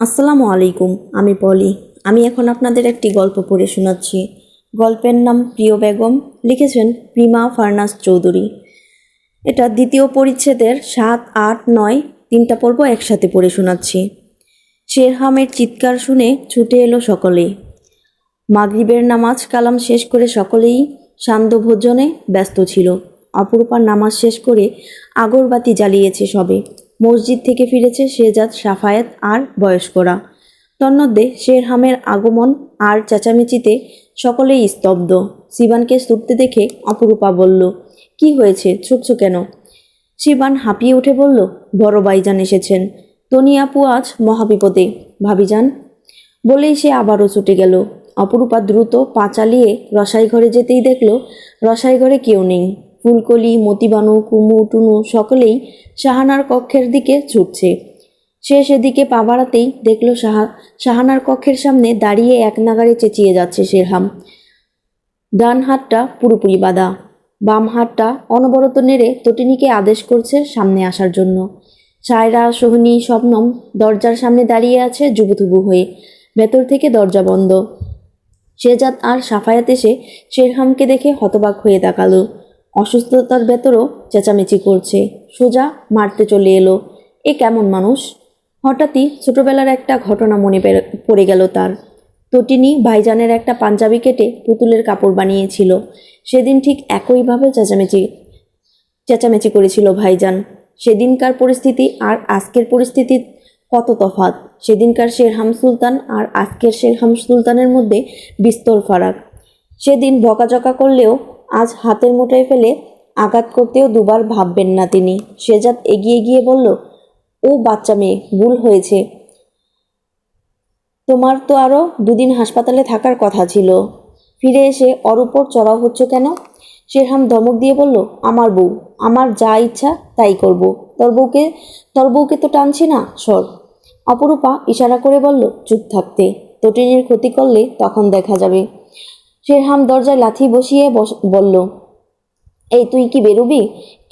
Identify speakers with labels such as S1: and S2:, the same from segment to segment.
S1: আসসালামু আলাইকুম। আমি পলি। আমি এখন আপনাদের একটি গল্প পড়ে শোনাচ্ছি। গল্পের নাম প্রিয় বেগম। লিখেছেন প্রিমা ফারনাস চৌধুরী। এটা দ্বিতীয় পরিচ্ছেদের 7, 8, 9 তিনটা পর্ব একসাথে পড়ে শোনাচ্ছি। শেরহামের চিৎকার শুনে ছুটে এলো সকলেই। মাগরিবের নামাজ কালাম শেষ করে সকলেই সান্ধ্য ভোজনে ব্যস্ত ছিল। অপরূপার নামাজ শেষ করে আগরবাতি জ্বালিয়েছে সবে। মসজিদ থেকে ফিরেছে শেহজাদ, সাফায়েত আর বয়স্করা। তন্মধ্যে শেরহামের আগমন আর চেঁচামেচিতে সকলেই স্তব্ধ। সিবানকে ছুটতে দেখে অপরূপা বলল, কি হয়েছে, ছুটছ কেন? সিবান হাঁপিয়ে উঠে বলল, বড় ভাইজান এসেছেন। তনি আপু আজ মহাবিপদে ভাবিজান। বলেই সে আবারও ছুটে গেল। অপরূপা দ্রুত পা চালিয়ে রসাই ঘরে যেতেই দেখল রসাই ঘরে কেউ নেই। ফুলকলি, মতিবানু, কুমু, টুনু সকলেই শাহানার কক্ষের দিকে ছুটছে। সে সেদিকে পা বাড়াতেই দেখল শাহানার কক্ষের সামনে দাঁড়িয়ে এক নাগাড়ে চেঁচিয়ে যাচ্ছে শেরহাম। ডান হাতটা পুরোপুরি বাঁধা, বাম হাতটা অনবরত নেড়ে তটিনীকে আদেশ করছে সামনে আসার জন্য। সায়রা, সোহিনী, শবনম দরজার সামনে দাঁড়িয়ে আছে জুবুথুবু হয়ে। ভেতর থেকে দরজা বন্ধ। শেহজাদ আর সাফায়াত এসে শেরহামকে দেখে হতবাক হয়ে তাকালো। অসুস্থতার ভেতরও চেঁচামেচি করছে। সোজা মারতে চলে এলো। এ কেমন মানুষ? হঠাৎই ছোটবেলার একটা ঘটনা মনে পড়ে গেল তার। তটিনী ভাইজানের একটা পাঞ্জাবি কেটে পুতুলের কাপড় বানিয়েছিল। সেদিন ঠিক একইভাবে চেঁচামেচি করেছিল ভাইজান। সেদিনকার পরিস্থিতি আর আজকের পরিস্থিতি কত তফাৎ। সেদিনকার শেরহাম সুলতান আর আজকের শেরহাম সুলতানের মধ্যে বিস্তর ফারাক। সেদিন বকাঝকা করলেও আজ হাতের মুঠোয় ফেলে আঘাত করতেও দুবার ভাববেন না তিনি। শেহজাদ এগিয়ে গিয়ে বলল, ও বাচ্চা মেয়ে, ভুল হয়েছে। তোমার তো আরও দুদিন হাসপাতালে থাকার কথা ছিল। ফিরে এসে ওর উপর চড়াও হচ্ছ কেন? শেরহাম ধমক দিয়ে বলল, আমার বউ, আমার যা ইচ্ছা তাই করব। তোর বউকে তো টানছি না, সর। অপরূপা ইশারা করে বলল, চুপ থাকতে। তটিনীর ক্ষতি করলে তখন দেখা যাবে। শেরহাম দরজায় লাথি বসিয়ে বলল, এই তুই কি বেরুবি?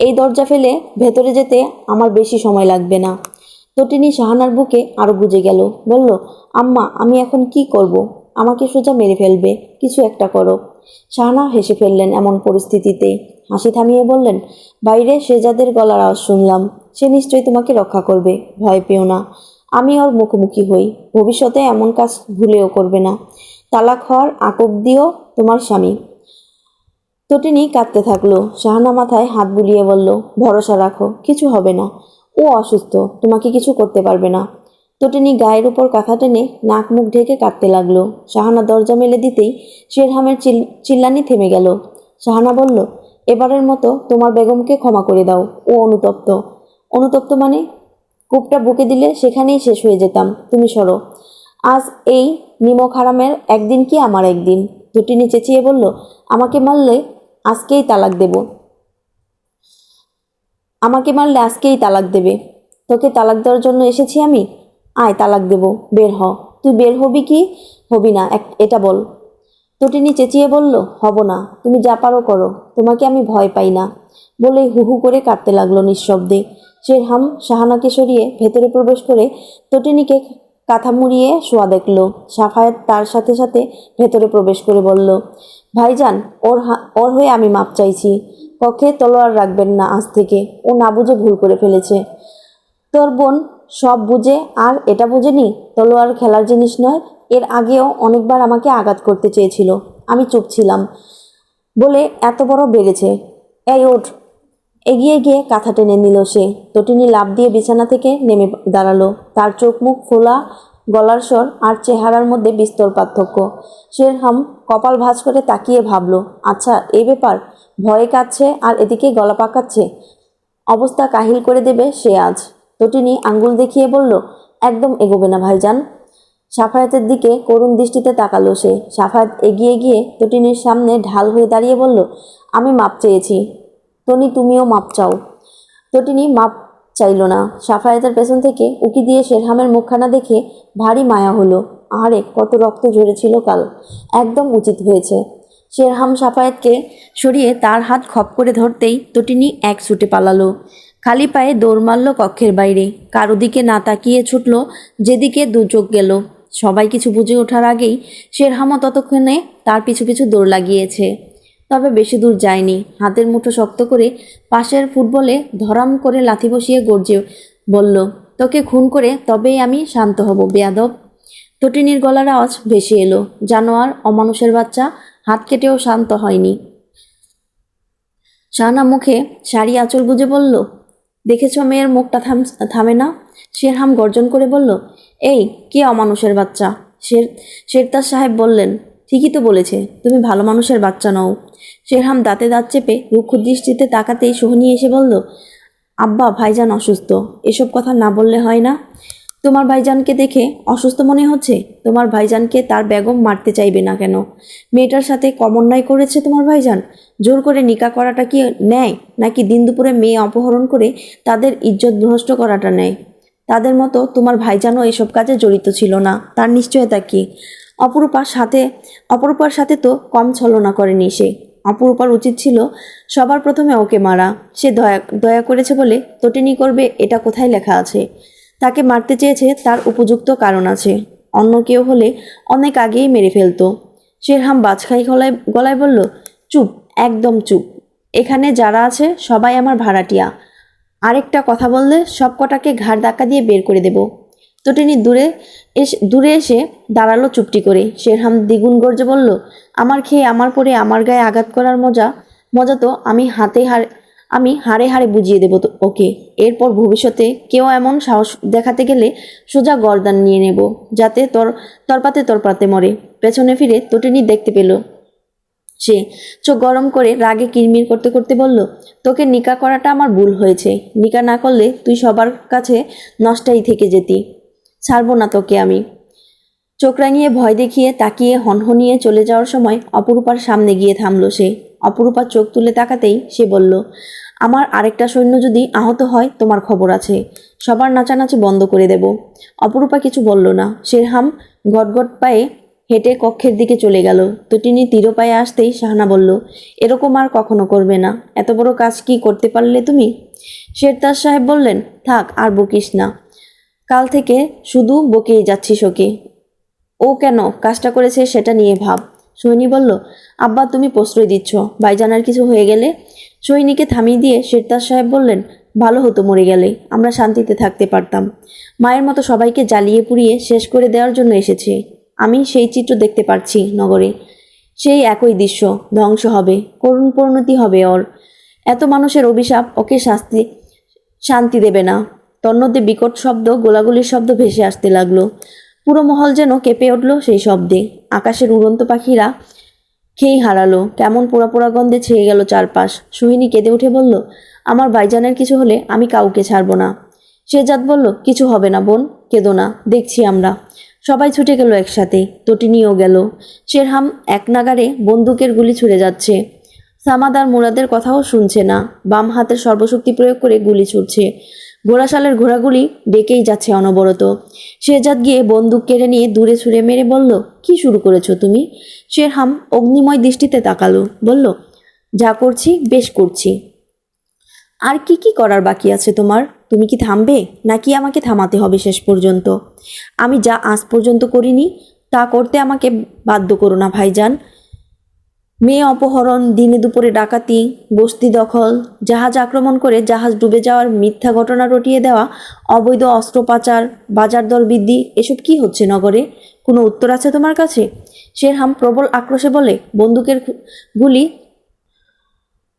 S1: এই দরজা ফেলে ভেতরে যেতে আমার বেশি সময় লাগবে না। তটিনী শাহানার বুকে আরো বুঝে গেল। বলল, আম্মা, আমি এখন কি করব? আমাকে সোজা মেরে ফেলবে, কিছু একটা করো। শাহানা হেসে ফেললেন এমন পরিস্থিতিতে। হাসি থামিয়ে বললেন, বাইরে শেহজাদের গলার আওয়াজ শুনলাম। সে নিশ্চয়ই তোমাকে রক্ষা করবে, ভয় পেও না। আমি ওর মুখোমুখি হই। ভবিষ্যতে এমন কাজ ভুলেও করবে না। তালাক হওয়ার আকব দিও তোমার স্বামী। তটিনী কাঁদতে থাকলো। শাহানা মাথায় হাত বুলিয়ে বলল, ভরসা রাখো, কিছু হবে না। ও অসুস্থ, তোমাকে কিছু করতে পারবে না। তটিনী গায়ের উপর কাঁথা টেনে নাক মুখ ঢেকে কাঁদতে লাগলো। শাহানা দরজা মেলে দিতেই শেরহামের চিল্লানি থেমে গেল। শাহানা বলল, এবারের মতো তোমার বেগমকে ক্ষমা করে দাও। ও অনুতপ্ত। অনুতপ্ত মানে? কূপটা বুকে দিলে সেখানেই শেষ হয়ে যেতাম। তুমি সরো। আজ এই নিমক হারামের একদিন কি আমার একদিন। তটিনী চেঁচিয়ে বলল, আমাকে মারলে আজকেই তালাক দেব। আমাকে মারলে আজকেই তালাক দেবে। তোকে তালাক দেওয়ার জন্য এসেছি আমি? আয়, তালাক দেব, বের হ। তুই বের হবি কি হবি না এটা বল। তটিনী চেঁচিয়ে বলল, হব না, তুমি যা পারো করো, তোমাকে আমি ভয় পাই না। বলেই হু হু করে কাঁদতে লাগলো নিঃশব্দে। শেরহাম শাহানাকে সরিয়ে ভেতরে প্রবেশ করে তটিনীকে কাঁথা মুড়িয়ে শোয়া দেখল। সাফায়েত তার সাথে সাথে ভেতরে প্রবেশ করে বলল, ভাইজান, ওর হয়ে আমি মাপ চাইছি। কক্ষে তলোয়ার রাখবেন না আজ থেকে। ও না বুঝে ভুল করে ফেলেছে। তোর বোন সব বুঝে আর এটা বুঝেনি তলোয়ার খেলার জিনিস নয়। এর আগেও অনেকবার আমাকে আঘাত করতে চেয়েছিল, আমি চুপ ছিলাম বলে এত বড় বেড়েছে। এই ওঠ। এগিয়ে গিয়ে কাঁথা টেনে নিল সে। তটিনী লাফ দিয়ে বিছানা থেকে নেমে দাঁড়ালো। তার চোখ মুখ ফোলা, গলার স্বর আর চেহারার মধ্যে বিস্তর পার্থক্য। শেরহাম কপাল ভাঁজ করে তাকিয়ে ভাবল, আচ্ছা এই ব্যাপার। ভয়ে কাঁদছে আর এদিকে গলা পাকাচ্ছে। অবস্থা কাহিল করে দেবে সে আজ। তটিনী আঙ্গুল দেখিয়ে বলল, একদম এগোবে না ভাইজান। সাফায়াতের দিকে করুণ দৃষ্টিতে তাকালো সে। সাফায়াত এগিয়ে গিয়ে তটিনীর সামনে ঢাল হয়ে দাঁড়িয়ে বলল, আমি মাপ চেয়েছি, তনি তুমিও মাপ চাও। তটিনী মাপ চাইল না। সাফায়াতের পেছন থেকে উকি দিয়ে শেরহামের মুখখানা দেখে ভারী মায়া হলো। আরে কত রক্ত ঝরেছিল কাল। একদম উচিত হয়েছে। শেরহাম সাফায়াতকে সরিয়ে তার হাত খপ করে ধরতেই তটিনী এক ছুটে পালালো। খালি পায়ে দৌড় মারল কক্ষের বাইরে, কারো দিকে না তাকিয়ে ছুটল যেদিকে দু চোখ গেল। সবাই কিছু বুঝে ওঠার আগেই শেরহামও ততক্ষণে তার পিছু পিছু দৌড় লাগিয়েছে। তবে বেশি দূর যায়নি। হাতের মুঠো শক্ত করে পাশের ফুটবলে ধরাম করে লাথি বসিয়ে গর্জে বলল, তোকে খুন করে তবেই আমি শান্ত হব বেয়াদব। তটিনীর গলার আওয়াজ ভেসে এলো, জানোয়ার, অমানুষের বাচ্চা, হাত কেটেও শান্ত হয়নি। শাহানা মুখে শাড়ি আঁচল গুজে বলল, দেখেছ মেয়ের মুখটা থামে না। শেরহাম গর্জন করে বলল, এই কে অমানুষের বাচ্চা? শেরতাজ সাহেব বললেন, ঠিকই তো বলেছে, তুমি ভালো মানুষের বাচ্চা নও। শেরহাম দাঁতে দাঁত চেপে রুক্ষ দৃষ্টিতে তাকাতেই সোহনী এসে বলল, আব্বা, ভাইজান অসুস্থ। এসব কথা না বললে হয় না? তোমার ভাইজানকে দেখে অসুস্থ মনে হচ্ছে? তোমার ভাইজানকে তার বেগম মারতে চাইবে না কেন? মেয়েটার সাথে কম অন্যায় করেছে তোমার ভাইজান? জোর করে নিকা করাটা কি ন্যায়, নাকি দিন দুপুরে মেয়ে অপহরণ করে তাদের ইজ্জত ভ্রষ্ট করাটা ন্যায়? তাদের মতো তোমার ভাইজানও এসব কাজে জড়িত ছিল না, তার নিশ্চয়তা কি? অপরূপার সাথে তো কম ছলনা করেনি সে। অপরূপার উচিত ছিল সবার প্রথমে ওকে মারা। সে দয়া করেছে বলে তটিনী করবে, এটা কোথায় লেখা আছে? তাকে মারতে চেয়েছে, তার উপযুক্ত কারণ আছে। অন্য কেউ হলে অনেক আগেই মেরে ফেলতো। শেরহাম বাজখাই গলায় বলল, চুপ, একদম চুপ। এখানে যারা আছে সবাই আমার ভাড়াটিয়া। আরেকটা কথা বললে সব কটাকে ঘাড় ধাক্কা দিয়ে বের করে দেব। তটিনী দূরে এসে দাঁড়ালো চুপটি করে। শেরহাম দ্বিগুণ গর্জে বলল, আমার খেয়ে আমার পরে আমার গায়ে আঘাত করার মজা তো আমি হাড়ে হাড়ে বুঝিয়ে দেব ওকে। এরপর ভবিষ্যতে কেউ এমন সাহস দেখাতে গেলে সোজা গর্দান নিয়ে নেব, যাতে তরপাতে মরে। পেছনে ফিরে তটিনী দেখতে পেল সে চোখ গরম করে রাগে কিরমির করতে করতে বলল, তোকে নিকা করাটা আমার ভুল হয়েছে। নিকা না করলে তুই সবার কাছে নষ্টাই থেকে যেতি। ছাড়বো না তোকে আমি। চোখ রাঙিয়ে ভয় দেখিয়ে তাকিয়ে হনহনিয়ে চলে যাওয়ার সময় অপরূপার সামনে গিয়ে থামল সে। অপরূপার চোখ তুলে তাকাতেই সে বলল, আমার আরেকটা সৈন্য যদি আহত হয় তোমার খবর আছে। সবার নাচানাচি বন্ধ করে দেব। অপরূপা কিছু বলল না। শেরহাম গটগট পায়ে হেঁটে কক্ষের দিকে চলে গেল। তটিনী তীর পায়ে আসতেই শাহানা বলল, এরকম আর কখনো করবে না। এত বড় কাজ কি করতে পারলে তুমি? শেরতাজ সাহেব বললেন, থাক, আর বকিস না। কাল থেকে শুধু বকেই যাচ্ছিস ওকে। ও কেন কাজটা করেছে সেটা নিয়ে ভাব। সোহিনী বলল, আব্বা, তুমি প্রশ্রয় দিচ্ছ। ভাইজানার কিছু হয়ে গেলে? সোহিনীকে থামিয়ে দিয়ে শেরতাজ সাহেব বললেন, ভালো হতো মরে গেলে, আমরা শান্তিতে থাকতে পারতাম। মায়ের মতো সবাইকে জ্বালিয়ে পুড়িয়ে শেষ করে দেওয়ার জন্য এসেছে। আমি সেই চিত্র দেখতে পারছি নগরে। সেই একই দৃশ্য, ধ্বংস হবে, করুণ পরিণতি হবে ওর। এত মানুষের অভিশাপ ওকে শান্তি দেবে না। তন্মধ্যে বিকট শব্দ, গোলাগুলির শব্দ ভেসে আসতে লাগলো। পুরো মহল যেন কেঁপে উঠল সেই শব্দে। আকাশের উড়ন্ত পাখিরা খেই হারালো। কেমন পোড়া পোড়া গন্ধে ছেয়ে গেল চারপাশ। সোহিনী কেঁদে উঠে বলল, আমার ভাইজানের কিছু হলে আমি কাউকে ছাড়ব না। শেহজাদ বলল, কিছু হবে না বোন, কেঁদো না, দেখছি আমরা। সবাই ছুটে গেল একসাথে। তটিনীও গেল। শেরহাম এক নাগারে বন্দুকের গুলি ছুড়ে যাচ্ছে। সামাদ আর মুরাদের কথাও শুনছে না। বাম হাতের সর্বশক্তি প্রয়োগ করে গুলি ছুড়ছে। ঘোড়াশালের ঘোড়াগুলি ডেকেই যাচ্ছে অনবরত। শেহজাদ গিয়ে বন্দুক কেড়ে নিয়ে দূরে ছুঁড়ে মেরে বলল, কি শুরু করেছো তুমি? শেরহাম অগ্নিময় দৃষ্টিতে তাকালো, বলল, যা করছি বেশ করছি। আর কি কি করার বাকি আছে তোমার? তুমি কি থামবে, নাকি আমাকে থামাতে হবে শেষ পর্যন্ত? আমি যা আজ পর্যন্ত করিনি তা করতে আমাকে বাধ্য করো না ভাইজান। মেয়ে অপহরণ, দিনে দুপুরে ডাকাতি, বস্তি দখল, জাহাজ আক্রমণ করে জাহাজ ডুবে যাওয়ার মিথ্যা ঘটনা রটিয়ে দেওয়া, অবৈধ অস্ত্র পাচার, বাজার দর বৃদ্ধি, এসব কি হচ্ছে নগরে? কোনো উত্তর আছে তোমার কাছে? শেরহাম প্রবল আক্রোশে বলে গুলি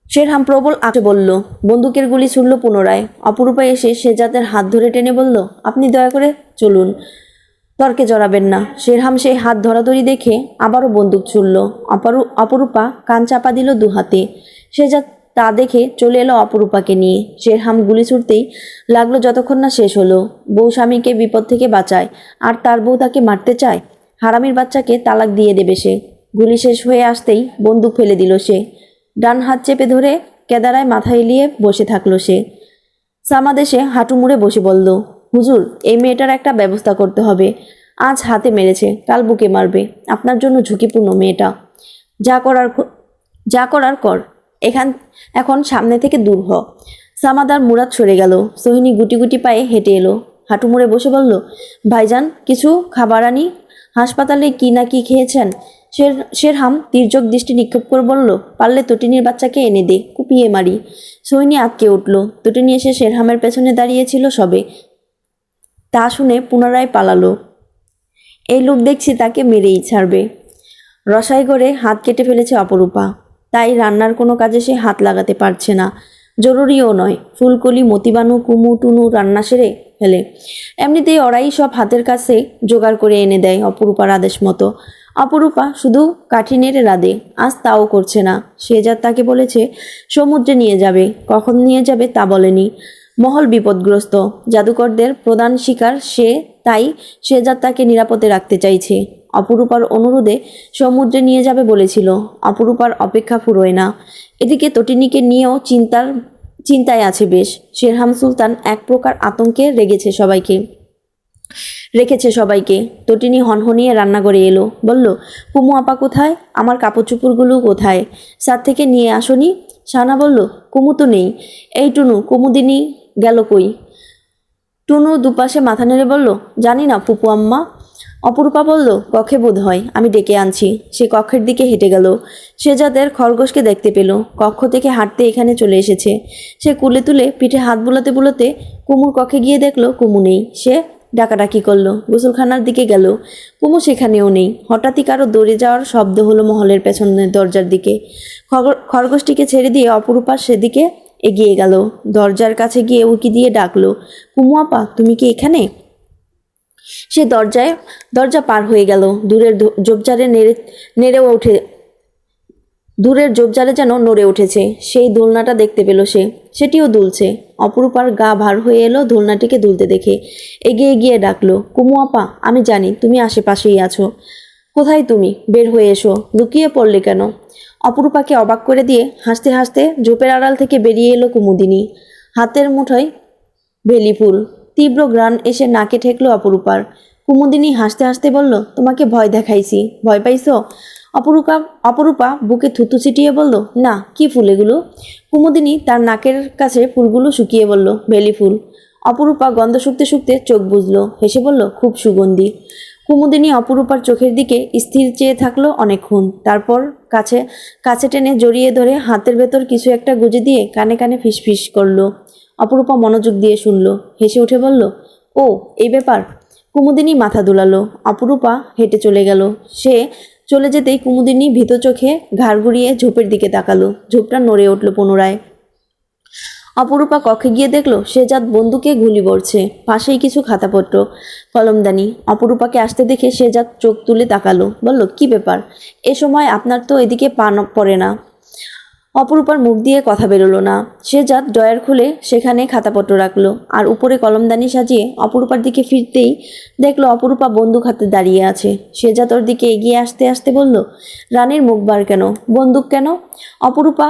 S1: শেরহাম প্রবল আক্রোশে বলল। বন্দুকের গুলি ছুড়ল পুনরায়। অপরূপা এসে শেহজাদের হাত ধরে টেনে বলল, আপনি দয়া করে চলুন, তর্কে জড়াবেন না। শেরহাম সেই হাত ধরাধরি দেখে আবারও বন্দুক ছুড়ল। অপরূপা কান চাপা দিল দু হাতে। শেহজাদ তা দেখে চলে এলো অপরূপাকে নিয়ে। শেরহাম গুলি ছুড়তেই লাগলো যতক্ষণ না শেষ হলো। বউ স্বামীকে বিপদ থেকে বাঁচায়, আর তার বউ তাকে মারতে চায়। হারামির বাচ্চাকে তালাক দিয়ে দেবে সে। গুলি শেষ হয়ে আসতেই বন্দুক ফেলে দিল সে। ডান হাত চেপে ধরে কেদারায় মাথা এলিয়ে বসে থাকলো সে। সামাদ এসে হাঁটু মুড়ে বসে বলল, হুজুর, এই মেয়েটার একটা ব্যবস্থা করতে হবে। আজ হাতে মেরেছে, কাল বুকে মারবে। আপনার জন্য ঝুঁকিপূর্ণ মেয়েটা। যা করার কর। এখন সামনে থেকে দূর হ। সামাদ আর মুরাদ সরে গেল। সোহিনী গুটি গুটি পায়ে হেঁটে এলো, হাঁটু মুড়ে বসে বলল, ভাইজান কিছু খাবার আনি? হাসপাতালে কি না কি খেয়েছেন? শেরহাম তির্যক দৃষ্টি নিক্ষেপ করে বলল, পারলে তটিনীর বাচ্চাকে এনে দে, কুপিয়ে মারি। সোহিনী আঁতকে উঠল। তটিনী এসে শেরহামের পেছনে দাঁড়িয়েছিল সবে, তা শুনে পুনরায় পালালো। এই লোক দেখছি তাকে মেরেই ছাড়বে। রসাই করে হাত কেটে ফেলেছে অপরূপা, তাই রান্নার কোনো কাজে সে হাত লাগাতে পারছে না। জরুরিও নয়। ফুলকলি, মতিবানু, কুমু, টুনু রান্না সেরে ফেলে। এমনিতেই ওরাই সব হাতের কাছে জোগাড় করে এনে দেয় অপরূপার আদেশ মতো। অপরূপা শুধু কাঠি নেড়ে রাঁধে, আজ তাও করছে না। শেজাদ তাকে বলেছে সমুদ্রে নিয়ে যাবে, কখন নিয়ে যাবে তা বলেনি। মহল বিপদগ্রস্ত, জাদুকরদের প্রধান শিকার সে, তাই শেজাদ তাকে নিরাপদে রাখতে চাইছে। অপরূপার অনুরোধে সমুদ্রে নিয়ে যাবে বলেছিল। অপরূপার অপেক্ষা ফুরোয় না। এদিকে তটিনীকে নিয়েও চিন্তায় আছে বেশ। শেরহাম সুলতান এক প্রকার আতঙ্কে রেখেছে সবাইকে। তটিনী হনহনিয়ে রান্নাঘরে এলো, বলল, কুমু আপা কোথায়? আমার কাপড় চোপড়গুলো কোথায়? ছাদ থেকে নিয়ে আসনি? শানা বলল, কুমু তো নেই। এই টুনু, কুমুদিনী গেল কই? টুনু দুপাশে মাথা নেড়ে বলল, জানি না ফুপু আম্মা। অপরূপা বলল, কক্ষে বোধ হয়, আমি ডেকে আনছি। সে কক্ষের দিকে হেঁটে গেল। শেজাদের খরগোশকে দেখতে পেল, কক্ষ থেকে হাঁটতে এখানে চলে এসেছে। সে কুলে তুলে পিঠে হাত বুলাতে বুলাতে কুমুর কক্ষে গিয়ে দেখলো কুমু নেই। সে ডাকাডাকি করলো, গোসলখানার দিকে গেল। কুমু সেখানেও নেই। হঠাৎই কারো দৌড়ে যাওয়ার শব্দ হলো মহলের পেছনের দরজার দিকে। খরগোশটিকে ছেড়ে দিয়ে অপরূপা সেদিকে এগিয়ে গেল। দরজার কাছে গিয়ে উকি দিয়ে ডাকলো, কুমু আপা তুমি কি এখানে? সে দরজা পার হয়ে গেল। দূরের ঝোপঝাড়ে যেন নড়ে উঠেছে। সেই দোলনাটা দেখতে পেল সে, সেটিও দুলছে। অপরূপার গা ভার হয়ে এলো দোলনাটিকে দুলতে দেখে। এগিয়ে গিয়ে ডাকলো, কুমু আপা আমি জানি তুমি আশেপাশেই আছো। কোথায় তুমি? বের হয়ে এসো। লুকিয়ে পড়লে কেন? অপরূপাকে অবাক করে দিয়ে হাসতে হাসতে ঝোপের আড়াল থেকে বেরিয়ে এলো কুমুদিনী, হাতের মুঠোয় বেলি ফুল। তীব্র ঘ্রাণ এসে নাকে ঠেকলো অপরূপার। কুমুদিনী হাসতে হাসতে বলল, তোমাকে ভয় দেখাইছি, ভয় পাইছ? অপরূপা বুকে থুতু ছিটিয়ে বলল, না, কি ফুল এগুলো? কুমুদিনী তার নাকের কাছে ফুলগুলো শুকিয়ে বলল, বেলি ফুল। অপরূপা গন্ধ শুকতে শুকতে চোখ বুজলো, হেসে বলল, খুব সুগন্ধি। কুমুদিনী অপরূপার চোখের দিকে স্থির চেয়ে থাকলো অনেকক্ষণ। তারপর কাছে টেনে জড়িয়ে ধরে হাতের ভেতর কিছু একটা গুজে দিয়ে কানে কানে ফিসফিস করলো। অপরূপা মনোযোগ দিয়ে শুনল, হেসে উঠে বলল, ও এই ব্যাপার। কুমুদিনী মাথা দুলালো। অপরূপা হেঁটে চলে গেল। সে চলে যেতেই কুমুদিনী ভীত চোখে ঘাড় ঘুরিয়ে ঝোপের দিকে তাকালো। ঝোপটা নড়ে উঠল পুনরায়। অপরূপা কক্ষে গিয়ে দেখলো শেজাদ বন্দুকে গুলি ভরছে, পাশেই কিছু খাতাপত্র, কলমদানি। অপরূপাকে আসতে দেখে শেজাদ চোখ তুলে তাকালো, বলল, কি ব্যাপার? এ সময় আপনার তো এদিকে পা পড়ে না। অপরূপার মুখ দিয়ে কথা বেরোলো না। শেজাদ ড্রয়ার খুলে সেখানে খাতাপত্র রাখলো, আর উপরে কলমদানি সাজিয়ে অপরূপার দিকে ফিরতেই দেখলো অপরূপা বন্দুক হাতে দাঁড়িয়ে আছে। শেজাদ ওর দিকে এগিয়ে আসতে আসতে বলল, রানীর মুখ বার কেন? বন্দুক কেন? অপরূপা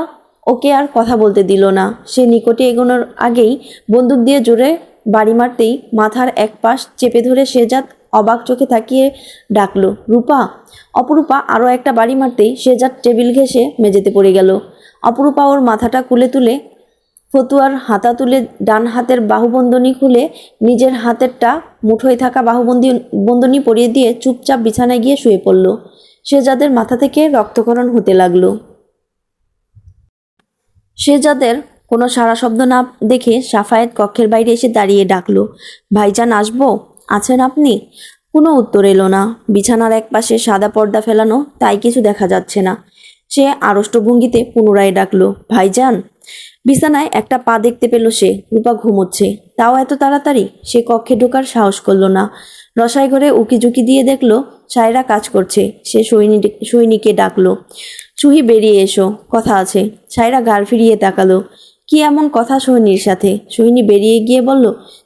S1: ওকে আর কথা বলতে দিল না। সে নিকটে এগোনোর আগেই বন্দুক দিয়ে জোরে বাড়ি মারতেই মাথার এক পাশ চেপে ধরে শেজাদ অবাক চোখে তাকিয়ে ডাকলো, রূপা। অপরূপা আরও একটা বাড়ি মারতেই শেজাদ টেবিল ঘেঁষে মেঝেতে পড়ে গেল। অপরূপা ওর মাথাটা কুলে তুলে ফতুয়ার হাতা তুলে ডান হাতের বাহুবন্ধনী খুলে নিজের হাতেরটা মুঠোয় থাকা বন্ধনী পরিয়ে দিয়ে চুপচাপ বিছানায় গিয়ে শুয়ে পড়ল। শেজাদের মাথা থেকে রক্তক্ষরণ হতে লাগলো। শেজাদের কোনো সাড়া শব্দ না দেখে সাফায়েত কক্ষের বাইরে এসে দাঁড়িয়ে ডাকলো, ভাইজান আসবো? আছেন আপনি? কোনো উত্তর এলো না। বিছানার এক পাশে সাদা পর্দা ফেলানো, তাই কিছু দেখা যাচ্ছে না। সে আড়ষ্ট ভঙ্গিতে পুনরায় ডাকলো, ভাইজান। বিছানায় একটা পা দেখতে পেল সে, রূপা ঘুমোচ্ছে। তাও এত তাড়াতাড়ি? সে কক্ষে ঢোকার সাহস করলো না। রসাই ঘরে উকিঝুঁকি দিয়ে দেখলো সায়রা কাজ করছে। সে সৈনিকে ডাকলো, চুহি বেরিয়ে এসো, কথা আছে। সায়রা ঘাড় ফিরিয়ে তাকালো, কি এমন কথা সোহিনীর সাথে? সোহিনী বেরিয়ে গিয়ে বলল,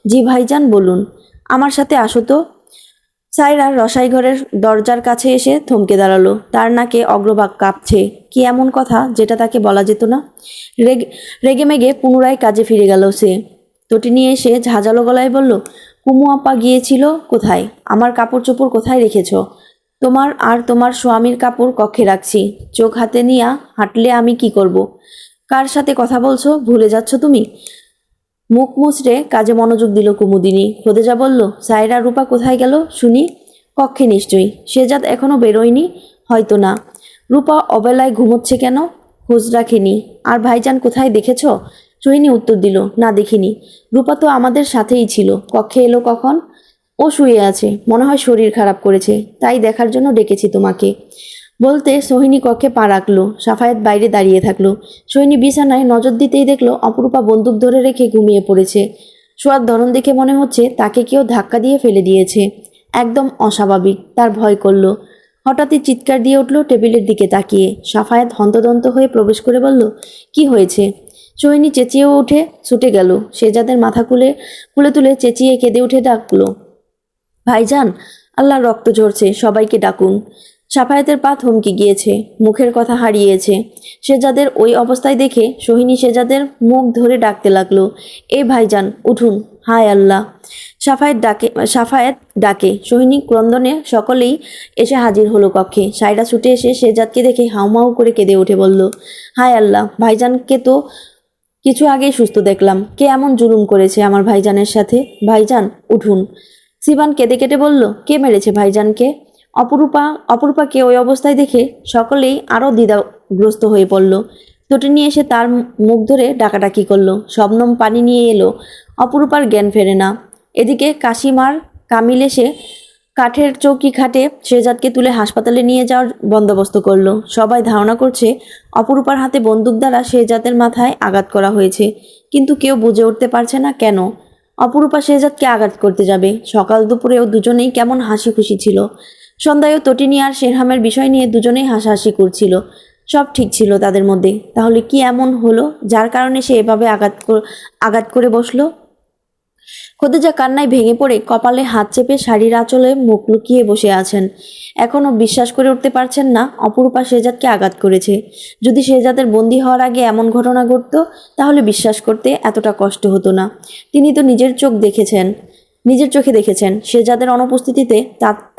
S1: জি ভাইজান বলুন। আমার সাথে আসো তো। সায়রা রসাইঘরের দরজার কাছে এসে থমকে দাঁড়ালো। তার নাকে অগ্রভাগ কাঁপছে। কি এমন কথা যেটা তাকে বলা যেত না? রেগেমেগে পুনরায় কাজে ফিরে গেল সে। তটিনী এসে ঝাঁঝালো গলায় বলল, কুমু আপা গিয়েছিল কোথায়? আমার কাপড় চোপড় কোথায় রেখেছ? তোমার আর তোমার স্বামীর কাপড় কক্ষে রাখছি। চোখ হাতে নিয়ে হাঁটলে আমি কি করব? কার সাথে কথা বলছো ভুলে যাচ্ছ তুমি? মুখ মুচড়ে কাজে মনোযোগ দিল কুমুদিনী। খোদেজা বলল, সায়রা রূপা কোথায় গেল শুনি? কক্ষে নিশ্চয়ই। শেজাদ এখনো বেরোয়নি? হয়তো না। রূপা অবেলায় ঘুমোচ্ছে কেন? খোঁজ রাখেনি। আর ভাইজান কোথায় দেখেছ? সোহিনী উত্তর দিল, না দেখিনি। রূপা তো আমাদের সাথেই ছিল। কক্ষে এলো কখন? ও শুয়ে আছে, মনে হয় শরীর খারাপ করেছে, তাই দেখার জন্য ডেকেছি তোমাকে। বলতে সোহিনী কক্ষে পা রাখলো। সাফায়েত বাইরে দাঁড়িয়ে থাকলো। সোহিনী বিছানায় নজর দিতেই দেখলো অপরূপা বন্দুক ধরে রেখে ঘুমিয়ে পড়েছে। শোয়ার ধরন দেখে মনে হচ্ছে তাকে কেউ ধাক্কা দিয়ে ফেলে দিয়েছে। একদম অস্বাভাবিক। তার ভয় করলো। হঠাৎই চিৎকার দিয়ে উঠল টেবিলের দিকে তাকিয়ে। সাফায়েত হন্তদন্ত হয়ে প্রবেশ করে বলল, কি হয়েছে? সোহিনী চেঁচিয়েও উঠে ছুটে গেল। শেজাদের মাথা কুলে তুলে চেঁচিয়ে কেঁদে উঠে ডাকলো, ভাইজান, আল্লাহর রক্ত ঝরছে, সবাইকে ডাকুন। সাফায়েতের পা থমকে গিয়েছে, মুখের কথা হারিয়েছে। শেজাদের ওই অবস্থায় দেখে সোহিনী শেজাদের মুখ ধরে ডাকতে লাগলো, এ ভাইজান উঠুন, হায় আল্লাহ। সাফায়েত ডাকে। সোহিনী ক্রন্দনে সকলেই এসে হাজির হলো কক্ষে। সায়রা ছুটে এসে শেজাদকে দেখে হাউমাউ করে কেঁদে উঠে বলল, হায় আল্লাহ, ভাইজানকে তো কিছু আগেই সুস্থ দেখলাম। কে এমন জুলুম করেছে আমার ভাইজানের সাথে? ভাইজান উঠুন। সিবান কেঁদে কেটে বলল, কে মেরেছে ভাইজানকে? অপরূপাকে ওই অবস্থায় দেখে সকলেই আরও দ্বিধাগ্রস্ত হয়ে পড়ল। তটিনী এসে তার মুখ ধরে ডাকাডাকি করলো। শবনম পানি নিয়ে এলো। অপরূপার জ্ঞান ফেরে না। এদিকে কাশিমার কামিল এসে কাঠের চৌকি খাটে শেজাদকে তুলে হাসপাতালে নিয়ে যাওয়ার বন্দোবস্ত করলো। সবাই ধারণা করছে অপরূপার হাতে বন্দুক দ্বারা শেজাদের মাথায় আঘাত করা হয়েছে, কিন্তু কেউ বুঝে উঠতে পারছে না কেন অপরূপা শেজাদকে আঘাত করতে যাবে। সকাল দুপুরেও দুজনেই কেমন হাসি খুশি ছিল। সন্ধ্যায়ও তটিনী আর শেরহামের বিষয় নিয়ে দুজনেই হাসাহাসি করছিল। সব ঠিক ছিল তাদের মধ্যে। তাহলে কি এমন হলো যার কারণে সে এভাবে আঘাত করে বসলো? খোদেজা কান্নায় ভেঙে পড়ে কপালে হাত চেপে শাড়ির আঁচলে মুখ লুকিয়ে বসে আছেন। এখনও বিশ্বাস করে উঠতে পারছেন না অপরূপা শেজাদকে আঘাত করেছে। যদি শেজাদের বন্দী হওয়ার আগে এমন ঘটনা ঘটত, তাহলে বিশ্বাস করতে এতটা কষ্ট হতো না। তিনি তো নিজের চোখে দেখেছেন শেজাদের অনুপস্থিতিতে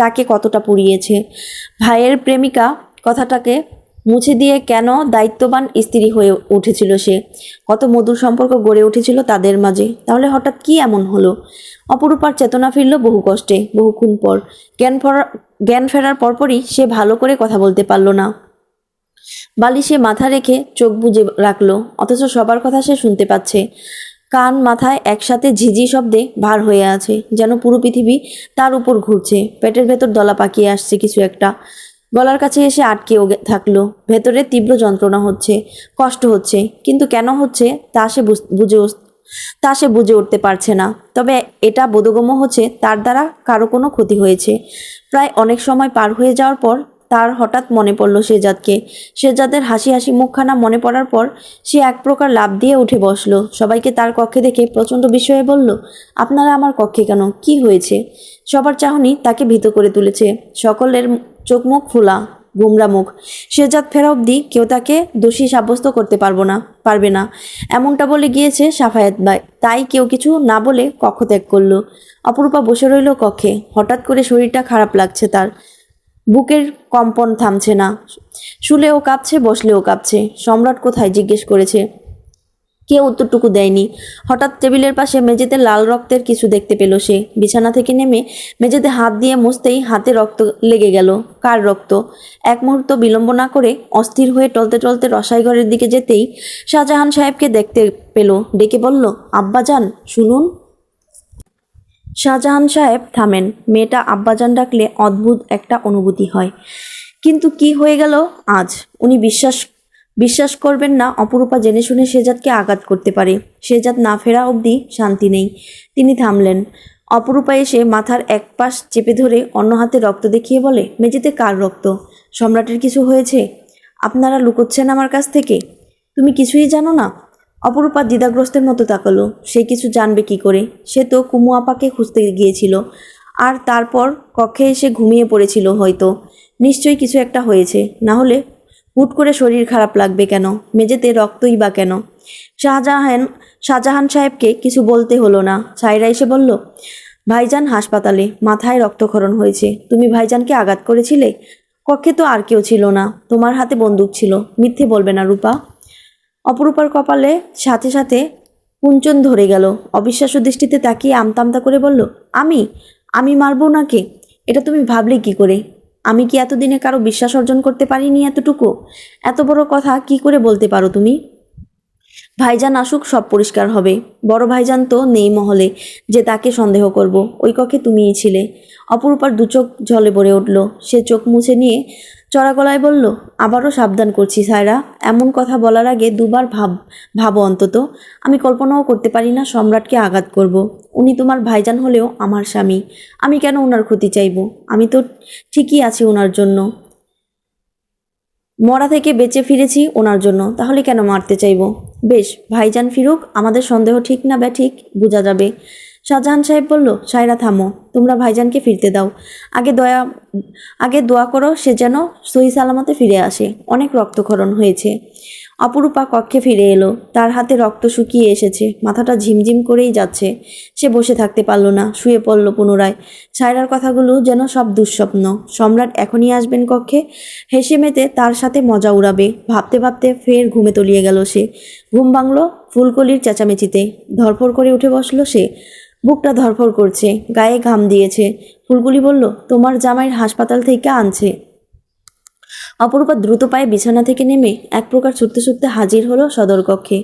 S1: তাকে কতটা পুড়িয়েছে। ভাইয়ের প্রেমিকা কথাটাকে মুছে দিয়ে কেন দায়িত্ববান স্ত্রী হয়ে উঠেছিল সে। কত মধুর সম্পর্ক গড়ে উঠেছিল তাদের মাঝে। তাহলে হঠাৎ কি এমন হলো? অপরূপার চেতনা ফিরল বহু কষ্টে, বহুক্ষণ পর। জ্ঞান ফেরার পরপরই সে ভালো করে কথা বলতে পারল না। বালিশে মাথা রেখে চোখ বুজে রাখলো, অথচ সবার কথা সে শুনতে পাচ্ছে। কান মাথায় একসাথে ঝিঝি শব্দে ভার হয়ে আছে, যেন পুরো পৃথিবী তার উপর ঘুরছে। পেটের ভেতর দলা পাকিয়ে আসছে কিছু একটা। গলার কাছে এসে আটকেও থাকলো। ভেতরে তীব্র যন্ত্রণা হচ্ছে, কষ্ট হচ্ছে, কিন্তু কেন হচ্ছে তা সে বুঝে উঠতে পারছে না। তবে এটা বোধগম্য হচ্ছে তার দ্বারা কারো কোনো ক্ষতি হয়েছে। প্রায় অনেক সময় পার হয়ে যাওয়ার পর তার হঠাৎ মনে পড়ল শেজাদকে। শেজাদের হাসি হাসি মুখখানা মনে পড়ার পর সে এক প্রকার লাফ দিয়ে উঠে বসলো। সবাইকে তার কক্ষে দেখে প্রচণ্ড বিস্ময়ে বলল, আপনারা আমার কক্ষে কেন? কি হয়েছে? সবার চাহনি তাকে ভীত করে তুলেছে। সকলের চোখ মুখ ফোলা, গোমরা মুখ। শেজাদ ফেরা অবধি কেউ তাকে দোষী সাব্যস্ত করতে পারবে না, এমনটা বলে গিয়েছে সাফায়েত ভাই। তাই কেউ কিছু না বলে কক্ষ ত্যাগ করলো। অপরূপা বসে রইল কক্ষে। হঠাৎ করে শরীরটা খারাপ লাগছে তার। বুকের কম্পন থামছে না। শুলেও কাঁপছে, বসলেও কাঁপছে। সম্রাট কোথায় জিজ্ঞেস করেছে, কেউ উত্তরটুকু দেয়নি। হঠাৎ টেবিলের পাশে মেঝেতে লাল রক্তের কিছু দেখতে পেল সে। বিছানা থেকে নেমে মেঝেতে হাত দিয়ে মুছতেই হাতে রক্ত লেগে গেল। কার রক্ত? এক মুহূর্ত বিলম্ব না করে অস্থির হয়ে টলতে টলতে রসাই ঘরের দিকে যেতেই শাহজাহান সাহেবকে দেখতে পেল। ডেকে বলল, আব্বাজান শুনুন। শাহজাহান সাহেব থামেন। মেয়েটা আব্বাজান ডাকলে অদ্ভুত একটা অনুভূতি হয়। কিন্তু কি হয়ে গেল আজ? উনি বিশ্বাস করবেন না অপরূপা জেনে শুনে শেজাদকে আঘাত করতে পারে। শেজাদ না ফেরা অবধি শান্তি নেই। তিনি থামলেন। অপরূপা এসে মাথার এক পাশ চেপে ধরে অন্য হাতে রক্ত দেখিয়ে বলে, মেঝেতে কার রক্ত? সম্রাটের কিছু হয়েছে? আপনারা লুকোচ্ছেন আমার কাছ থেকে? তুমি কিছুই জানো না? অপরূপা দ্বিধাগ্রস্তের মতো তাকালো। সে কিছু জানবে কি করে? সে তো কুমু আপাকে খুঁজতে গিয়েছিল, আর তারপর কক্ষে এসে ঘুমিয়ে পড়েছিল হয়তো। নিশ্চয়ই কিছু একটা হয়েছে, না হলে হুট করে শরীর খারাপ লাগবে কেন? মেঝেতে রক্তই বা কেন? শাহজাহান সাহেবকে কিছু বলতে হলো না। সায়রা এসে বলল, ভাইজান হাসপাতালে, মাথায় রক্তক্ষরণ হয়েছে। তুমি ভাইজানকে আঘাত করেছিলে? কক্ষে তো আর কেউ ছিল না, তোমার হাতে বন্দুক ছিল। মিথ্যে বলবে না রূপা। অপরূপার কপালে সাথে সাথে কুঞ্চন ধরে গেল। অবিশ্বাস্য দৃষ্টিতে তাকিয়ে আমতা আমতা করে বলল, আমি আমি মারবো নাকে? এটা তুমি ভাবলে কি করে? আমি কি এতদিনে কারো বিশ্বাস অর্জন করতে পারিনি? এতটুকু এত বড় কথা কি করে বলতে পারো তুমি? ভাইজান আসুক, সব পরিষ্কার হবে। বড় ভাইজান তো নেই মহলে যে তাকে সন্দেহ করব। ওই কক্ষে তুমিই ছিলে। অপরূপার দু চোখ জলে ভরে উঠল। সে চোখ মুছে নিয়ে চড়া গলায় বলল, আবারও সাবধান করছি সায়রা, এমন কথা বলার আগে দুবার ভাবো অন্তত। আমি কল্পনাও করতে পারি না সম্রাটকে আঘাত করব। উনি তোমার ভাইজান হলেও আমার স্বামী। আমি কেন ওনার ক্ষতি চাইব? আমি তো ঠিকই আছি ওনার জন্য। মরা থেকে বেঁচে ফিরেছি ওনার জন্য, তাহলে কেন মারতে চাইব? বেশ, ভাইজান ফিরুক, আমাদের সন্দেহ ঠিক না ব্যাঠিক বোঝা যাবে। শাহজাহান সাহেব বলল, সায়রা থামো, তোমরা ভাইজানকে ফিরতে দাও। আগে দোয়া করো সে যেন সহি সালামতে ফিরে আসে। অনেক রক্তক্ষরণ হয়েছে। অপরূপা কক্ষে ফিরে এলো। তার হাতে রক্ত শুকিয়ে এসেছে, মাথাটা ঝিমঝিম করেই যাচ্ছে। সে বসে থাকতে পারল না, শুয়ে পড়ল পুনরায়। সায়রার কথাগুলো যেন সব দুঃস্বপ্ন। সম্রাট এখনই আসবেন কক্ষে, হেসে মেতে তার সাথে মজা উড়াবে। ভাবতে ভাবতে ফের ঘুমে তলিয়ে গেল সে। ঘুম ভাঙল ফুলকলির চেঁচামেচিতে। ধরফর করে উঠে বসলো সে। বুকটা ধরফর করছে, গায়ে ঘাম দিয়েছে। ফুলকলি বলল, তোমার জামাইয়ের হাসপাতাল থেকে আনছে। অপরূপা দ্রুত পায়ে বিছানা থেকে নেমে এক প্রকার ছুটতে ছুটতে হাজির হলো সদর কক্ষে।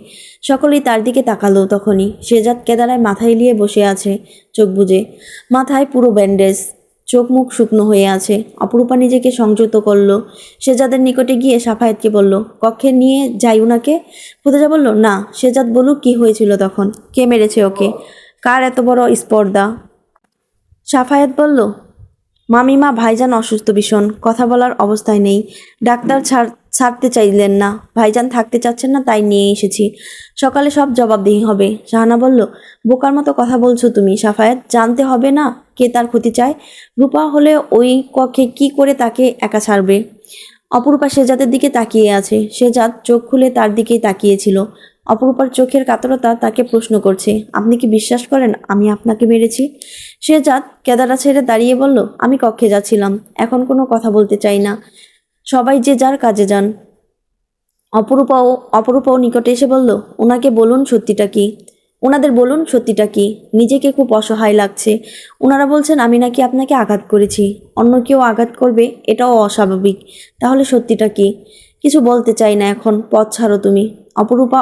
S1: সকলেই তার দিকে তাকালো। তখনই শেজাদ কেদারায় মাথা এলিয়ে বসে আছে, চোখ বুজে। মাথায় পুরো ব্যান্ডেজ, চোখ মুখ শুকনো হয়ে আছে। অপরূপা নিজেকে সংযত করল। শেজাদের নিকটে গিয়ে সাফায়েতকে বলল, কক্ষে নিয়ে যাই উনাকে। ফুতেজা বলল, না, শেজাদ বলুক কি হয়েছিল তখন, কে মেরেছে ওকে, কার এত বড় স্পর্ধা। সাফায়েত বলল, মামিমা, ভাইজান অসুস্থ ভীষণ, কথা বলার অবস্থায় নেই। ডাক্তার ছাড়তে চাইলেন না, ভাইজান থাকতে চাচ্ছেন না, তাই নিয়ে এসেছি। সকালে সব জবাবদিহি হবে। শাহানা বলল, বোকার মতো কথা বলছো তুমি সাফায়েত, জানতে হবে না কে তার ক্ষতি চায়? রূপা হলে ওই কক্ষে কি করে তাকে একা ছাড়বে? অপরূপা শেজাদের দিকে তাকিয়ে আছে। শেজাদ চোখ খুলে তার দিকেই তাকিয়েছিল। অপরূপার চোখের কাতরতা তাকে প্রশ্ন করছে, আপনি কি বিশ্বাস করেন আমি আপনাকে মেরেছি? শেজাদ কেদারা ছেড়ে দাঁড়িয়ে বলল, আমি কক্ষে যাচ্ছিলাম, এখন কোনো কথা বলতে চাই না, সবাই যে যার কাজে যান। অপরূপাও নিকটে এসে বলল, ওনাকে বলুন সত্যিটা কি, ওনাদের বলুন সত্যিটা কি। নিজেকে খুব অসহায় লাগছে। ওনারা বলছেন আমি নাকি আপনাকে আঘাত করেছি। অন্য কেউ আঘাত করবে এটাও অস্বাভাবিক। তাহলে সত্যিটা কি? কিছু বলতে চাই না এখন, পথ ছাড়ো তুমি। অপরূপা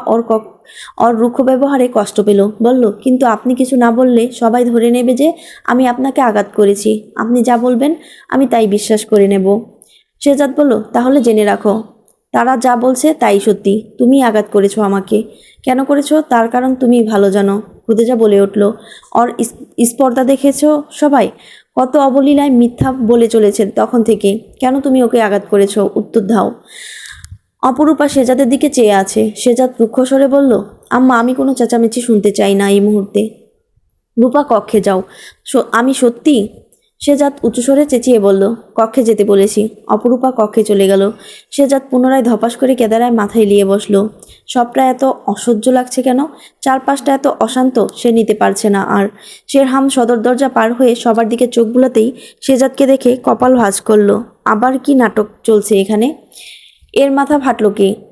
S1: ওর রুক্ষ ব্যবহারে কষ্ট পেল। বলল, কিন্তু আপনি কিছু না বললে সবাই ধরে নেবে যে আমি আপনাকে আঘাত করেছি। আপনি যা বলবেন আমি তাই বিশ্বাস করে নেব। শেজাদ বলল, তাহলে জেনে রাখো, তারা যা বলছে তাই সত্যি। তুমি আঘাত করেছো আমাকে। কেন করেছো তার কারণ তুমি ভালো জানো। খুদেজা বলে উঠল, ওর স্পর্ধা দেখেছো সবাই, কত অবলীলায় মিথ্যা বলে চলেছে তখন থেকে। কেন তুমি ওকে আঘাত করেছো, উত্তর দাও। অপরূপা শেজাদের দিকে চেয়ে আছে। শেজাদ রুক্ষস্বরে বলল, আম্মা, আমি কোনো চেঁচামেচি শুনতে চাই না এই মুহূর্তে। রূপা, কক্ষে যাও। আমি সত্যি? শেজাদ উঁচুস্বরে চেঁচিয়ে বলল, কক্ষে যেতে বলেছি। অপরূপা কক্ষে চলে গেল। শেজাদ পুনরায় ধপাস করে কেদারায় মাথা এলিয়ে বসল। সবটা এত অসহ্য লাগছে কেন? চারপাশটা এত অশান্ত, সে নিতে পারছে না আর। শেরহাম সদর দরজা পার হয়ে সবার দিকে চোখ বুলাতেই শেজাদকে দেখে কপাল ভাঁজ করল। আবার কি নাটক চলছে এখানে? এর মাথা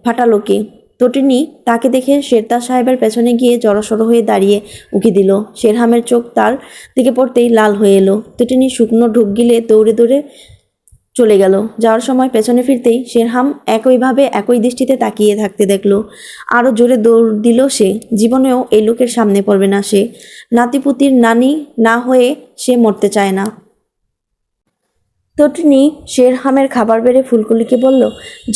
S1: ফাটালো কে? তটিনী তাকে দেখে শেরতাজ সাহেবের পেছনে গিয়ে জড়সড় হয়ে দাঁড়িয়ে উকি দিল। শেরহামের চোখ তার দিকে পড়তেই লাল হয়ে এলো। তটিনী শুকনো ঢুক গিলে দৌড়ে দৌড়ে চলে গেল। যাওয়ার সময় পেছনে ফিরতেই শেরহাম একইভাবে একই দৃষ্টিতে তাকিয়ে থাকতে দেখল। আরও জোরে দৌড় দিল সে। জীবনেও এই লোকের সামনে পড়বে না সে। নাতিপুতির নানি না হয়ে সে মরতে চায় না। তটিনী শেরহামের খাবার বেড়ে ফুলকলিকে বলল,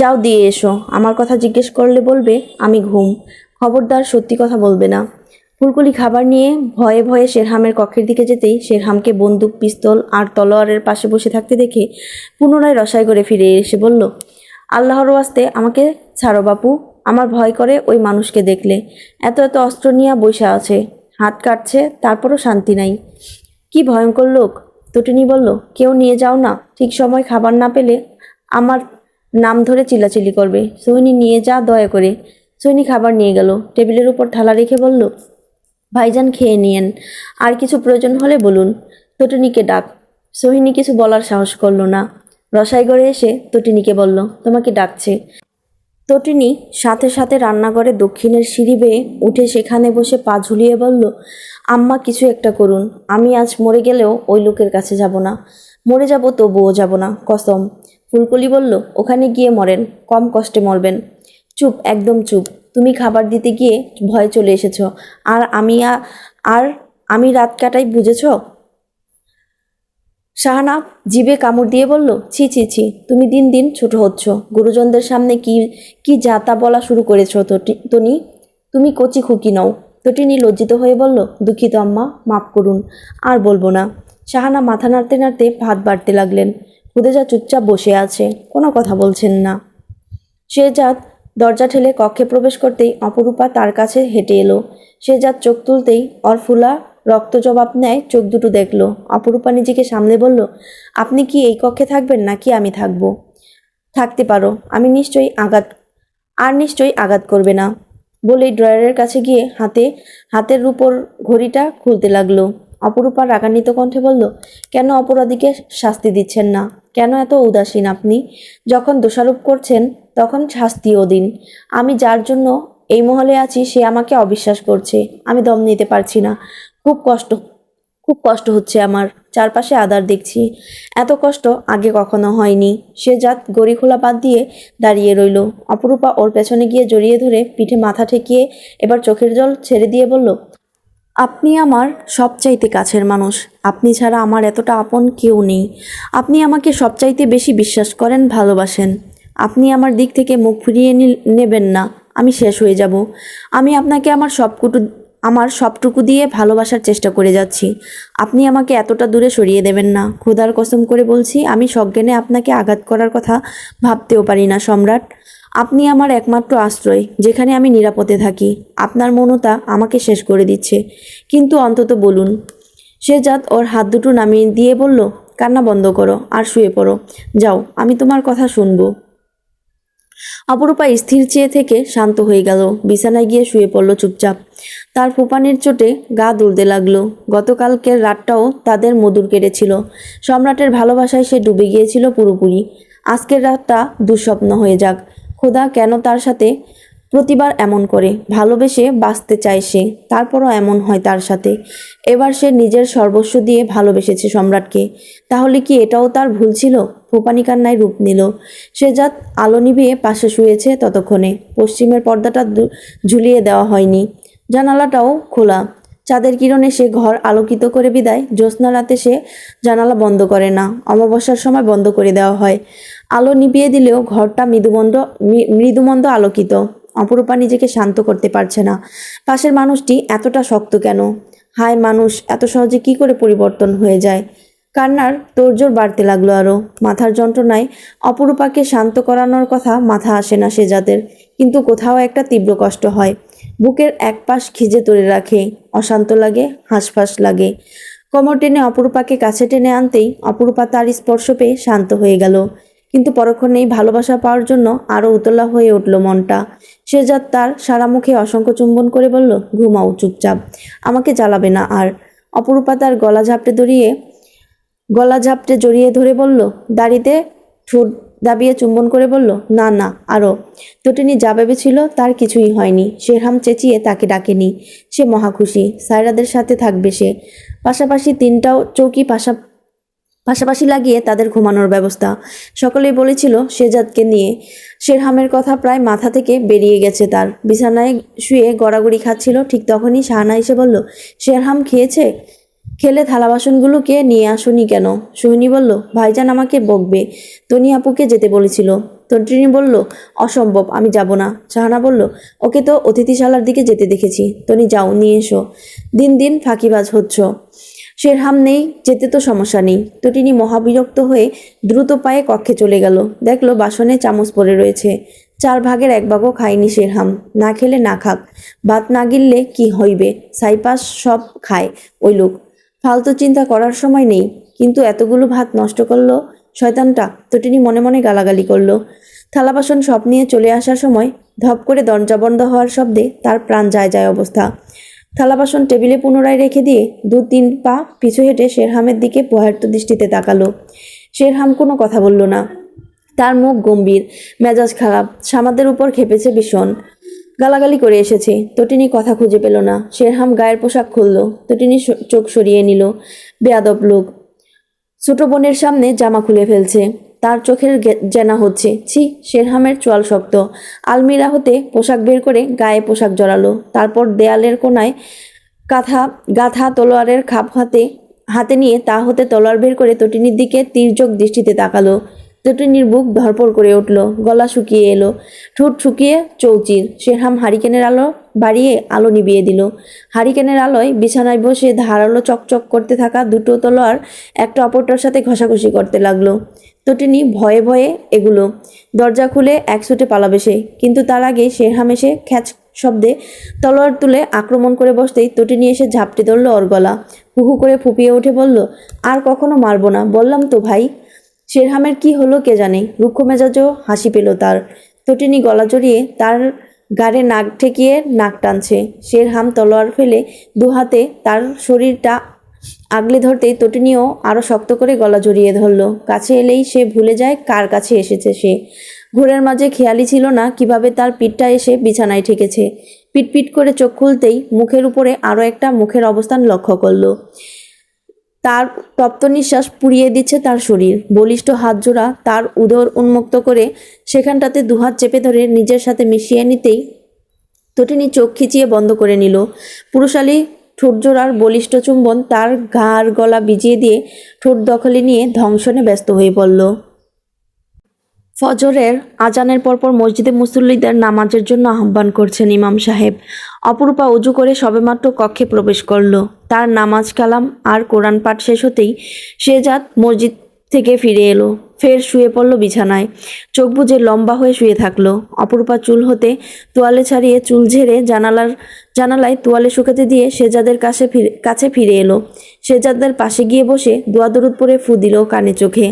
S1: যাও দিয়ে এসো। আমার কথা জিজ্ঞেস করলে বলবে আমি ঘুম। খবরদার সত্যি কথা বলবে না। ফুলকলি খাবার নিয়ে ভয়ে ভয়ে শেরহামের কক্ষের দিকে যেতেই শেরহামকে বন্দুক, পিস্তল আর তলোয়ারের পাশে বসে থাকতে দেখে পুনরায় রসাই করে ফিরে এসে বলল, আল্লাহর ওয়াস্তে আমাকে ছাড়ো বাপু, আমার ভয় করে ওই মানুষকে দেখলে। এত এত অস্ত্র নিয়ে বসে আছে, হাত কাটছে, তারপরও শান্তি নাই। কি ভয়ঙ্কর লোক। তটিনী বলল, কেউ নিয়ে যাও না, ঠিক সময় খাবার না পেলে আমার নাম ধরে চিল্লাচিল্লি করবে। সোহিনী, নিয়ে যা দয়া করে। সোহিনী খাবার নিয়ে গেল। টেবিলের উপর থালা রেখে বলল, ভাইজান খেয়ে নিয়েন, আর কিছু প্রয়োজন হলে বলুন। তটিনীকে ডাক। সোহিনী কিছু বলার সাহস করল না। রসাইঘরে এসে তটিনীকে বলল, তোমাকে ডাকছে। তটিনী সাথে সাথে রান্নাঘরে দক্ষিণের সিঁড়ি বেয়ে উঠে সেখানে বসে পা ঝুলিয়ে বলল, আম্মা কিছু একটা করুন, আমি আজ মরে গেলেও ওই লোকের কাছে যাব না। মরে যাব তবুও যাব না, কসম। ফুলকলি বলল, ওখানে গিয়ে মরেন, কম কষ্টে মরবেন। চুপ, একদম চুপ। তুমি খাবার দিতে গিয়ে ভয় চলে এসেছ, আর আমি রাত কাটাই, বুঝেছ? শাহানা জিভে কামড় দিয়ে বলল, ছি ছি ছি, তুমি দিন দিন ছোট হচ্ছ। গুরুজনদের সামনে কি কি যাতা বলা শুরু করেছ তনি? তুমি কচি খুকি নও। তটিনী লজ্জিত হয়ে বলল, দুঃখিত আম্মা, মাফ করুন, আর বলবো না। শাহানা মাথা নাড়তে নাড়তে ভাত বাড়তে লাগলেন। খুদেজা চুপচাপ বসে আছে, কোনো কথা বলছেন না। শেহজাদ দরজা ঠেলে কক্ষে প্রবেশ করতেই অপরূপা তার কাছে হেঁটে এলো। শেহজাদ চোখ তুলতেই অরফুলা রক্ত জবাব নেয় চোখ দুটো দেখল। অপরূপা নিজেকে সামনে বলল, আপনি কি এই কক্ষে থাকবেন নাকি আমি থাকব? থাকতে পারো, আমি নিশ্চয়ই আঘাত করবে না। বলেই ড্রয়ারের কাছে গিয়ে হাতের উপর ঘড়িটা খুলতে লাগলো। অপরূপা রাগান্বিত কণ্ঠে বলল, কেন অপরাধীকে শাস্তি দিচ্ছেন না? কেন এত উদাসীন আপনি? যখন দোষারোপ করছেন তখন শাস্তিও দিন। আমি যার জন্য এই মহলে আছি সে আমাকে অবিশ্বাস করছে। আমি দম নিতে পারছি না। খুব কষ্ট খুব কষ্ট হচ্ছে আমার। চারপাশে আধার দেখছি। এত কষ্ট আগে কখনো হয়নি। সে জাত গড়ি খোলা বাদ দিয়ে দাঁড়িয়ে রইল। অপরূপা ওর পেছনে গিয়ে জড়িয়ে ধরে পিঠে মাথা ঠেকিয়ে এবার চোখের জল ছেড়ে দিয়ে বলল, আপনি আমার সবচাইতে কাছের মানুষ। আপনি ছাড়া আমার এতটা আপন কেউ নেই। আপনি আমাকে সবচাইতে বেশি বিশ্বাস করেন, ভালোবাসেন। আপনি আমার দিক থেকে মুখ ফিরিয়ে নেবেন না। আমি শেষ হয়ে যাব। আমি আপনাকে আমার সবটুকু দিয়ে ভালোবাসার চেষ্টা করে যাচ্ছি। আপনি আমাকে এতটা দূরে সরিয়ে দেবেন না। খোদার কসম করে বলছি, আমি সজ্ঞানে আপনাকে আঘাত করার কথা ভাবতেও পারি না, সম্রাট। আপনি আমার একমাত্র আশ্রয়, যেখানে আমি নিরাপদে থাকি। আপনার মমতা আমাকে শেষ করে দিচ্ছে। কিন্তু অন্তত বলুন। শেহজাদ ওর হাত দুটো নামিয়ে দিয়ে বলল, কান্না বন্ধ করো আর শুয়ে পড়ো। যাও, আমি তোমার কথা শুনবো। অপরূপা স্থির চেয়ে থেকে শান্ত হয়ে গেল। বিছানায় গিয়ে শুয়ে পড়ল চুপচাপ। তার ফুপানির চোটে গা দুলতে লাগলো। গতকালকের রাতটাও তাদের মধুর কেটেছিল। সম্রাটের ভালোবাসায় সে ডুবে গিয়েছিল পুরোপুরি। আজকের রাতটা দুঃস্বপ্ন হয়ে যাক। খোদা কেন তার সাথে প্রতিবার এমন করে? ভালোবেসে বাঁচতে চায় সে, তারপরও এমন হয় তার সাথে। এবার সে নিজের সর্বস্ব দিয়ে ভালোবেসেছে সম্রাটকে। তাহলে কি এটাও তার ভুল ছিল? ফোপানি কান্নায় রূপ নিল। শেহজাদ আলো নিভিয়ে পাশে শুয়েছে ততক্ষণে। পশ্চিমের পর্দাটা ঝুলিয়ে দেওয়া হয়নি। জানালাটাও খোলা। চাঁদের কিরণে সে ঘর আলোকিত করে বিদায় জ্যোৎস্না রাতে সে জানালা বন্ধ করে না। অমাবস্যার সময় বন্ধ করে দেওয়া হয়। আলো নিভিয়ে দিলেও ঘরটা মৃদুমন্দ আলোকিত। অপরূপা নিজেকে শান্ত করতে পারছে না। পাশের মানুষটি এতটা শক্ত কেন? হায়, মানুষ এত সহজে কি করে পরিবর্তন হয়ে যায়? কান্নার তোড়জোড় বাড়তে লাগলো আরও। মাথার যন্ত্রণায় অপরূপাকে শান্ত করানোর কথা মাথা আসে না যাদের, কিন্তু কোথাও একটা তীব্র কষ্ট হয়। বুকের এক পাশ খিজে ধরে রাখে। অশান্ত লাগে, হাঁসফাঁস লাগে। কোমর টেনে অপরূপাকে কাছে টেনে আনতেই অপরূপা তার স্পর্শ পেয়ে শান্ত হয়ে গেল। কিন্তু পরক্ষণেই ভালোবাসা পাওয়ার জন্য আরও উতলা হয়ে উঠল মনটা। শেহজাদ তার সারা মুখে অসংখ্য চুম্বন করে বলল, ঘুমাও চুপচাপ, আমাকে জ্বালাবে না আর। অপরূপা তার গলা ঝাপটে জড়িয়ে ধরে বলল, দাড়িতে ঠোঁট দাবিয়ে চুম্বন করে বলল, না না, আরও। তটিনী যা ভেবেছিল তার কিছুই হয়নি। শেরহাম চেঁচিয়ে তাকে ডাকেনি। সে মহাখুশি। সায়রাদের সাথে থাকবে সে। পাশাপাশি তিনটাও চৌকি পাশাপাশি লাগিয়ে তাদের ঘুমানোর ব্যবস্থা। সকলেই বলেছিল শেহজাদকে নিয়ে। শেরহামের কথা প্রায় মাথা থেকে বেরিয়ে গেছে তার। বিছানায় শুয়ে গড়াগড়ি খাচ্ছিল, ঠিক তখনই শাহানা এসে বলল, শেরহাম খেয়েছে? খেলে থালা বাসনগুলোকে নিয়ে আসুনি কেন? সোহিনী বলল, ভাইজান আমাকে বকবে। তনি আপুকে যেতে বলেছিল। তন্ত্রিনী বলল, অসম্ভব, আমি যাব না। শাহানা বলল, ওকে তো অতিথিশালার দিকে যেতে দেখেছি। তনি যাও, নিয়ে এসো। দিন দিন ফাঁকিবাজ হচ্ছ। শেরহাম নেই, যেতে তো সমস্যা নেই। তটিনী মহাবিরক্ত হয়ে দ্রুত পায়ে কক্ষে চলে গেল। দেখলো বাসনে চামচ পড়ে রয়েছে। 1/4 ভাগও খায়নি শেরহাম। না খেলে না খাক, ভাত না গিললে কি হইবে? ছাইপাশ সব খায় ওই লোক। ফালতু চিন্তা করার সময় নেই। কিন্তু এতগুলো ভাত নষ্ট করলো শয়তানটা। তটিনী মনে মনে গালাগালি করলো। থালা বাসন সব নিয়ে চলে আসার সময় ধপ করে দরজা বন্ধ হওয়ার শব্দে তার প্রাণ যায় যায় অবস্থা। থালা বাসন টেবিলে পুনরায় রেখে দিয়ে 2-3 পা পিছু হেঁটে শেরহামের দিকে প্রহার্ত দৃষ্টিতে তাকালো। শেরহাম কোনো কথা বলল না। তার মুখ গম্ভীর, মেজাজ খারাপ, সামাদের উপর খেপেছে ভীষণ। গালাগালি করে এসেছে। তটিনী কথা খুঁজে পেল না। শেরহাম গায়ের পোশাক খুলল। তটিনী চোখ সরিয়ে নিল। বেয়াদব লোক, ছোট বোনের সামনে জামা খুলে ফেলছে। তার চোখের জেনা হচ্ছে। ছি! শেরহামের চোয়াল শক্ত। আলমিরা হতে পোশাক বের করে গায়ে পোশাক জড়ালো। তারপর দেয়ালের কোনায় গাথা তলোয়ারের খাপ হাতে নিয়ে তা হতে তলোয়ার বের করে তটিনীর দিকে তীর্যক দৃষ্টিতে তাকালো। তটিনীর বুক ধরপড় করে উঠল, গলা শুকিয়ে এলো, ঠোঁট শুকিয়ে চৌচির। শেরহাম হারিকেনের আলো বাড়িয়ে আলো নিভিয়ে দিল। হারিকেনের আলোয় বিছানায় বসে ধারালো চকচক করতে থাকা দুটো তলোয়ার একটা অপরটার সাথে ঘষাঘষি করতে লাগলো। তটিনী ভয়ে ভয়ে এগুলো। দরজা খুলে এক ছুটে পালাবে সে, কিন্তু তার আগে শেরহাম এসে খ্যাচ শব্দে তলোয়ার তুলে আক্রমণ করে বসতেই তটিনী এসে ঝাপটে ধরল ওর গলা। হুহু করে ফুপিয়ে উঠে বলল, আর কখনো মারবো না, বললাম তো ভাই। শেরহামের কি হলো কে জানে, রুক্ষ মেজাজও হাসি পেল তার। তটিনী গলা জড়িয়ে তার গাড়ে নাক ঠেকিয়ে নাক টানছে। শেরহাম তলোয়ার ফেলে দুহাতে তার শরীরটা আগলে ধরতেই তটিনীও আরো শক্ত করে গলা জড়িয়ে ধরল। কাছে এলেই সে ভুলে যায় কার কাছে এসেছে সে। ঘোরের মাঝে খেয়ালই ছিল না কিভাবে তার পিঠটা এসে বিছানায় ঠেকেছে। পিটপিট করে চোখ খুলতেই মুখের উপরে আরো একটা মুখের অবস্থান লক্ষ্য করল। তার তপ্ত নিঃশ্বাস পুড়িয়ে দিচ্ছে তার শরীর। বলিষ্ঠ হাত জোড়া তার উদর উন্মুক্ত করে সেখানটাতে দুহাত চেপে ধরে নিজের সাথে মিশিয়ে নিতেই তটিনী চোখ খিচিয়ে বন্ধ করে নিল। পুরুষালী ঠোঁটজোড়ার বলিষ্ঠ চুম্বন তার ঘাড় গলা ভিজিয়ে দিয়ে ঠোঁট দখলে নিয়ে ধ্বংসনে ব্যস্ত হয়ে পড়ল। ফজরের আজানের পরপর মসজিদে মুসল্লিদের নামাজের জন্য আহ্বান করছেন ইমাম সাহেব। অপরূপা উজু করে সবেমাত্র কক্ষে প্রবেশ করল। তার নামাজ কালাম আর কোরআন পাঠ শেষ হতেই শেহজাদ মসজিদ থেকে ফিরে এলো। ফের শুয়ে পড়ল বিছানায়। চোখ বুজে লম্বা হয়ে শুয়ে থাকলো। অপরূপা চুল হতে তোয়ালে ছাড়িয়ে চুল ঝেড়ে জানালায় তোয়ালে শুকাতে দিয়ে শেহজাদের কাছে ফিরে এলো। শেহজাদের পাশে গিয়ে বসে দোয়া দরুদ পড়ে ফু দিল কানে চোখে।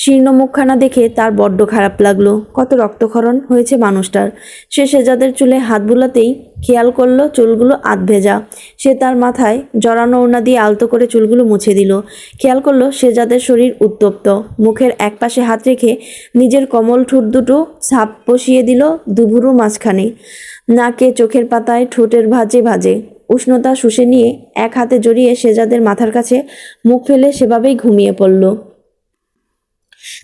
S1: শীর্ণ মুখখানা দেখে তার বড্ড খারাপ লাগলো। কত রক্তক্ষরণ হয়েছে মানুষটার। সে শেহজাদের চুলে হাত বুলাতেই খেয়াল করলো চুলগুলো আধ ভেজা। সে তার মাথায় জড়ানো ওড়না দিয়ে আলতো করে চুলগুলো মুছে দিল। খেয়াল করলো শেহজাদের শরীর উত্তপ্ত। মুখের এক পাশে হাত রেখে নিজের কোমল ঠোঁট দুটো ছাপ বসিয়ে দিল দুভুরুর মাঝখানে। নাকে, চোখের পাতায়, ঠোঁটের ভাঁজে ভাঁজে উষ্ণতা শুষে নিয়ে এক হাতে জড়িয়ে শেহজাদের মাথার কাছে মুখ ফেলে সেভাবেই ঘুমিয়ে পড়ল।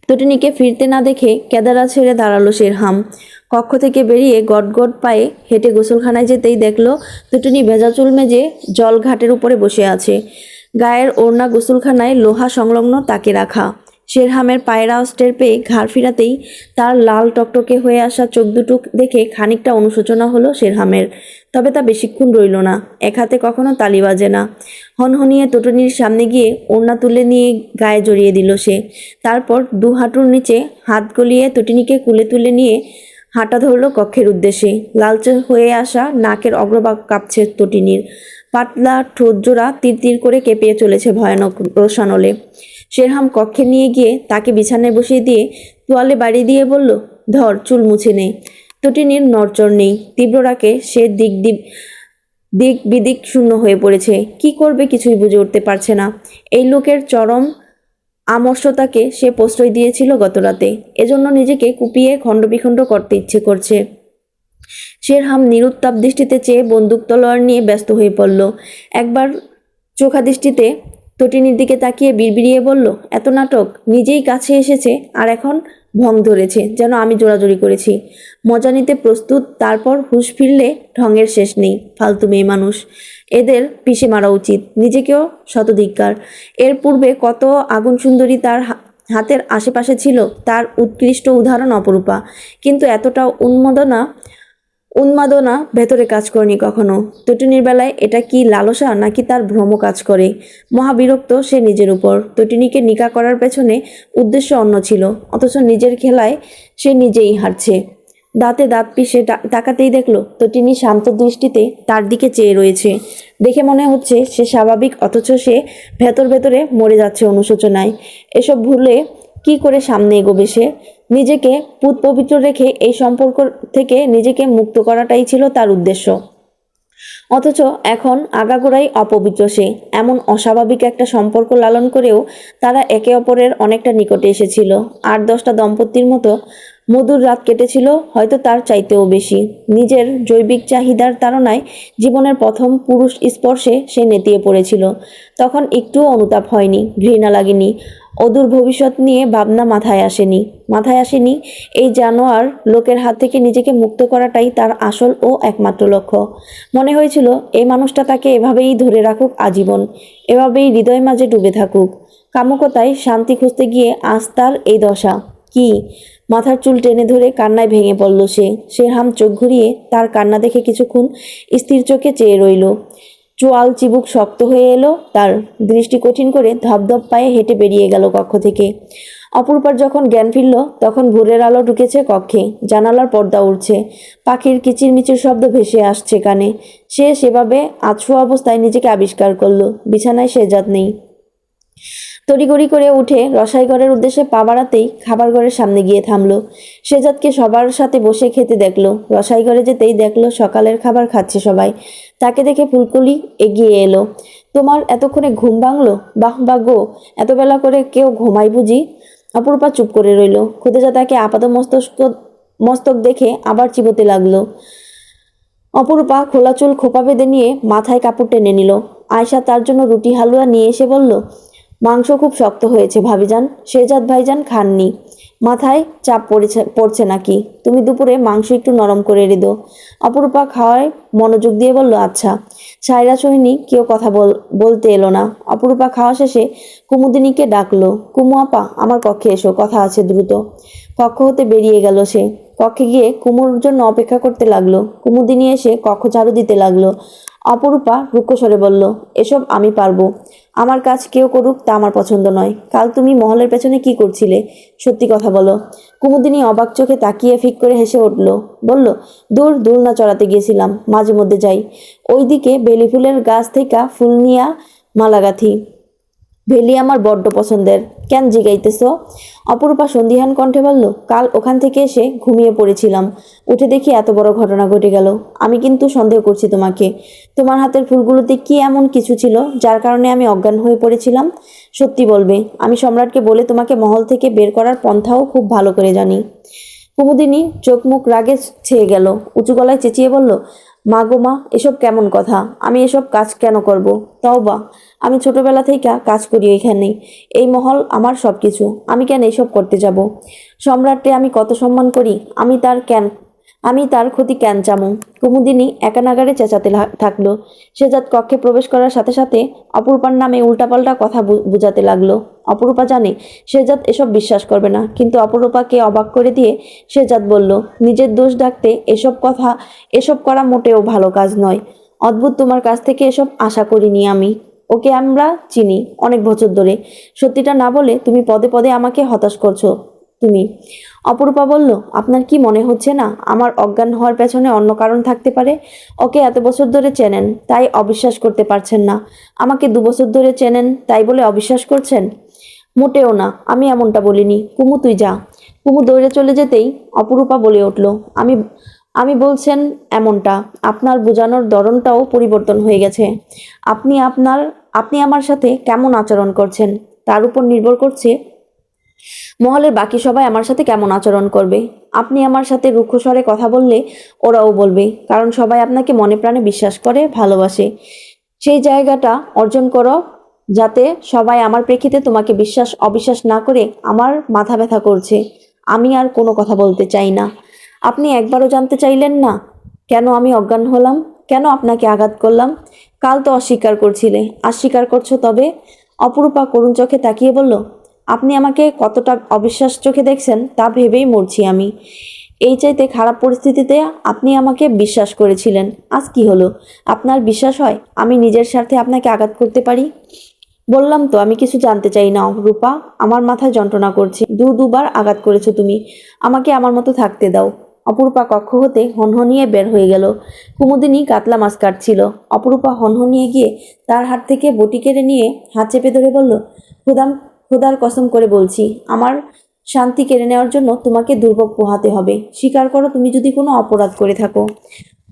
S1: তটিনীকে ফিরতে না দেখে কেদারা ছেড়ে দাঁড়ালো শেরহাম। কক্ষ থেকে বেরিয়ে গটগট পায়ে হেঁটে গোসলখানায় যেতেই দেখলো তটিনী ভেজা চুল মেজে জল ঘাটের উপরে বসে আছে। গায়ের ওড়না গোসলখানায় লোহা সংলগ্ন তাকে রাখা। শেরহামের পায়ের আওয়াজ টের পেয়ে ঘাড় ফিরাতেই তার লাল টকটকে হয়ে আসা চোখ দুটো দেখে খানিকটা অনুশোচনা হলো শেরহামের। তবে তা বেশিক্ষণ রইল না। এক হাতে কখনো তালি বাজে না। হনহনিয়ে তটিনীর সামনে গিয়ে ওড়না তুলে নিয়ে গায়ে জড়িয়ে দিল সে। তারপর দু হাঁটুর নিচে হাত গলিয়ে তটিনীকে কুলে তুলে নিয়ে হাঁটা ধরল কক্ষের উদ্দেশ্যে। লালচে হয়ে আসা নাকের অগ্রভাগ কাঁপছে তটিনীর। পাতলা ঠোঁট জোড়া তীর তীর করে কেঁপে চলেছে ভয়ানক রোশানলে। শেরহাম কক্ষে নিয়ে গিয়ে তাকে বিছানায় বসিয়ে দিয়ে তোয়ালে বাড়ি দিয়ে বলল, ধর, চুল মুছে নে। তটিনীর নড়চড় নেই। তীব্র রাগে সে দিক বিদিক শূন্য হয়ে পড়েছে। কি করবে কিছুই বুঝে উঠতে পারছে না। এই লোকের চরম আমর্ষতাকে সে প্রশ্রয় দিয়েছিল গতরাতে। এজন্য নিজেকে কুপিয়ে খণ্ডবিখণ্ড করতে ইচ্ছে করছে। শেরহাম নিরুত্তাপ দৃষ্টিতে চেয়ে বন্দুক তলোয়ার নিয়ে ব্যস্ত হয়ে পড়ল। একবার চোখা দৃষ্টিতে তটিনীর দিকে তাকিয়ে বিড়বিড়িয়ে বলল, এত নাটক! নিজেই কাছে এসেছে আর এখন ভং ধরেছে যেন আমি জোরাজুরি করেছি। মজা নিতে প্রস্তুত, তারপর হুঁশ ফিরলে ঢঙের শেষ নেই। ফালতু মেয়ে মানুষ, এদের পিষে মারা উচিত। নিজেকেও শতধিক্কার। এর পূর্বে কত আগুন সুন্দরী তার হাতের আশেপাশে ছিল, তার উৎকৃষ্ট উদাহরণ অপরূপা। কিন্তু এতটা উন্মাদনা ভেতরে কাজ করেনি কখনো। তটিনীর বেলায় এটা কি লালসা নাকি তার ভ্রম কাজ করে? মহাবিরক্ত সে নিজের উপর। তটিনীকে নিকা করার পেছনে উদ্দেশ্য অন্য ছিল, অথচ নিজের খেলায় সে নিজেই হারছে। দাঁতে দাঁত পিষে তাকাতেই দেখল তটিনী শান্ত দৃষ্টিতে তার দিকে চেয়ে রয়েছে। দেখে মনে হচ্ছে সে স্বাভাবিক, অথচ সে ভেতরে মরে যাচ্ছে অনুশোচনায়। এসব ভুলে কি করে সামনে এগোবে সে? নিজেকে পুত পবিত্র রেখে এই সম্পর্ক থেকে নিজেকে মুক্ত করাটাই ছিল তার উদ্দেশ্য। অথচ এখন আগাগোড়াই অপবিত্র সে। এমন অস্বাভাবিক একটা সম্পর্ক লালন করেও তারা একে অপরের অনেকটা নিকটে এসেছিল। ৮-১০টা দম্পতির মতো মধুর রাত কেটেছিল, হয়তো তার চাইতেও বেশি। নিজের জৈবিক চাহিদার তাড়নায় জীবনের প্রথম পুরুষ স্পর্শে সে নেতিয়ে পড়েছিল। তখন একটুও অনুতাপ হয়নি, ঘৃণা লাগেনি, অদূর ভবিষ্যৎ নিয়ে ভাবনা মাথায় আসেনি। এই জানোয়ার লোকের হাত থেকে নিজেকে মুক্ত করাটাই তার আসল ও একমাত্র লক্ষ্য। মনে হয়েছিল এই মানুষটা তাকে এভাবেই ধরে রাখুক আজীবন, এভাবেই হৃদয় মাঝে ডুবে থাকুক। কামুকতায় শান্তি খুঁজতে গিয়ে আজ তার এই দশা। কি? মাথার চুল টেনে ধরে কান্নায় ভেঙে পড়ল সে হাম চোখ ঘুরিয়ে তার কান্না দেখে কিছুক্ষণ স্থির চোখে চেয়ে রইল। চোয়াল চিবুক শক্ত হয়ে এলো তার, দৃষ্টি কঠিন করে ধপধপ পায়ে হেঁটে বেরিয়ে গেল কক্ষ থেকে। অপরূপার যখন জ্ঞান ফিরল তখন ভোরের আলো ঢুকেছে কক্ষে, জানালার পর্দা উড়ছে, পাখির কিচিরমিচির শব্দ ভেসে আসছে কানে। সে সেভাবে আধশোয়া অবস্থায় নিজেকে আবিষ্কার করলো। বিছানায় শেহজাদ নেই। তড়িঘড়ি করে উঠে রসাইঘরের উদ্দেশ্যে পা বাড়াতেই খাবার ঘরের সামনে গিয়ে থামলো। শেহজাদকে সবার সাথে বসে খেতে দেখলো। রসাইঘরে যেতেই দেখলো সকালের খাবার খাচ্ছে সবাই। তাকে দেখে ফুলকলি এগিয়ে এলো। তোমার এতক্ষণে ঘুম ভাঙলো? বাহ বাহ গো, এত বেলা করে কেউ ঘুমায় বুঝি? অপরূপা চুপ করে রইল। খুদেজা তাকে আপাত মস্তক দেখে আবার চিবোতে লাগলো। অপরূপা খোলা চুল খোপা বেঁধে নিয়ে মাথায় কাপড় টেনে নিল। আয়শা তার জন্য রুটি হালুয়া নিয়ে এসে বলল, মাংস খুব শক্ত হয়েছে ভাবিজান, শেহজাদ ভাইজান খাননি। মাথায় চাপ পড়ছে নাকি? তুমি দুপুরে মাংস একটু নরম করে রেঁধো। অপরূপা খাওয়ায় মনোযোগ দিয়ে বলল, আচ্ছা। সায়রা সোহিনী কেউ কথা বলতে এলো না। অপরূপা খাওয়া শেষে কুমুদিনীকে ডাকলো। কুমু আপা, আমার কক্ষে এসো, কথা আছে দ্রুত। কক্ষ হতে বেরিয়ে গেল সে। কক্ষে গিয়ে কুমুর জন্য অপেক্ষা করতে লাগলো। কুমুদিনী এসে কক্ষ ঝাড়ু দিতে লাগলো। অপরূপা রুক্ষ স্বরে বলল, এসব আমি পারবো। আমার কাজ কেউ করুক তা আমার পছন্দ নয়। কাল তুমি মহলের পেছনে কি করছিলে? সত্যি কথা বলো। কুমুদিনী অবাক চোখে তাকিয়ে ফিক করে হেসে উঠল। বলল, দূর না চড়াতে গিয়েছিলাম, মাঝে মধ্যে যাই। ওইদিকে বেলি ফুলের গাছ থেকে ফুল নিয়া মালা গাঁথি। ভেলি আমার বড্ড পছন্দের। কেন জিগাইতেছ? অপরূপা সন্দিহান কণ্ঠে বলল, কাল ওখান থেকে এসে ঘুমিয়ে পড়েছিলাম, উঠে দেখি এত বড় ঘটনা ঘটে গেল। আমি কিন্তু সন্দেহ করছি তোমাকে। তোমার হাতের ফুলগুলোতে কি এমন কিছু ছিল যার কারণে আমি অজ্ঞান হয়ে পড়েছিলাম? সত্যি বলবে? আমি সম্রাটকে বলে তোমাকে মহল থেকে বের করার পন্থাও খুব ভালো করে জানি। কুমুদিনী চোখ মুখ রাগে ছেয়ে গেল। উঁচু গলায় চেঁচিয়ে বলল, মা গো মা, এসব কেমন কথা? আমি এসব কাজ কেন করব? তাও বা, আমি ছোটবেলা থেকে কাজ করি এখানে। এই মহল আমার সব কিছু। আমি কেন এসব করতে যাব? সম্রাটকে আমি কত সম্মান করি। আমি তার ক্ষতি কেন চামু? কুমুদিনী একা নাগাড়ে চেঁচাতে থাকলো। শেহজাদ কক্ষে প্রবেশ করার সাথে সাথে অপরূপার নামে উল্টাপাল্টা কথা বুঝাতে লাগলো। অপরূপা জানে শেহজাদ এসব বিশ্বাস করবে না, কিন্তু অপরূপাকে অবাক করে দিয়ে শেহজাদ বলল, নিজের দোষ ঢাকতে এসব করা মোটেও ভালো কাজ নয়। অদ্ভুত, তোমার কাছ থেকে এসব আশা করিনি আমি। ওকে আমরা চিনি অনেক বছর ধরে। সত্যিটা না বলে তুমি পদে পদে আমাকে হতাশ করছো তুমি। অপরূপা বলল, আপনার কি মনে হচ্ছে না আমার অজ্ঞান হওয়ার পেছনে অন্য কারণ থাকতে পারে? ওকে এত বছর ধরে চেনেন, তাই অবিশ্বাস করতে পারছেন না। আমাকে 2 বছর ধরে চেনেন, তাই বলে অবিশ্বাস করছেন? মোটেও না, আমি এমনটা বলিনি। কুমু তুই যা। কুমু দৌড়ে চলে যেতেই অপরূপা বলে উঠল, আমি আমি বলছেন এমনটা, আপনার বোঝানোর ধরনটাও পরিবর্তন হয়ে গেছে। আপনি আমার সাথে কেমন আচরণ করছেন তার উপর নির্ভর করছে মহলের বাকি সবাই আমার সাথে কেমন আচরণ করবে। আপনি আমার সাথে রুক্ষ স্বরে কথা বললে ওরাও বলবে, কারণ সবাই আপনাকে মনে প্রাণে বিশ্বাস করে, ভালোবাসে। সেই জায়গাটা অর্জন করো, যাতে সবাই আমার প্রেক্ষিতে তোমাকে অবিশ্বাস না করে। আমার মাথা ব্যথা করছে। আমি আর কোনো কথা বলতে চাই না। আপনি একবারও জানতে চাইলেন না কেন আমি অজ্ঞান হলাম, কেন আপনাকে আঘাত করলাম? কাল তো অস্বীকার করছিলে, আজ স্বীকার করছো তবে? অপরূপা করুণ চোখে তাকিয়ে বলল, আপনি আমাকে কতটা অবিশ্বাস চোখে দেখছেন তা ভেবেই মরছি আমি। এই চাইতে খারাপ পরিস্থিতিতে আপনি আমাকে বিশ্বাস করেছিলেন, আজ কি হলো? আপনার বিশ্বাস হয় আমি নিজের স্বার্থে আপনাকে আঘাত করতে পারি? বললাম তো আমি কিছু জানতে চাই না রূপা, আমার মাথায় যন্ত্রণা করছে। দুবার আঘাত করেছো তুমি, আমাকে আমার মতো থাকতে দাও। অপরূপা কক্ষ হতে হনহনিয়ে বের হয়ে গেল। কুমুদিনী কাতলা মাছ কাটছিল। অপরূপা হনহনিয়ে গিয়ে তার হাত থেকে বটি কেড়ে নিয়ে হাত চেপে ধরে বলল, খোদার কসম করে বলছি, আমার শান্তি কেড়ে নেওয়ার জন্য তোমাকে দুর্ভোগ পোহাতে হবে। স্বীকার করো তুমি যদি কোনো অপরাধ করে থাকো।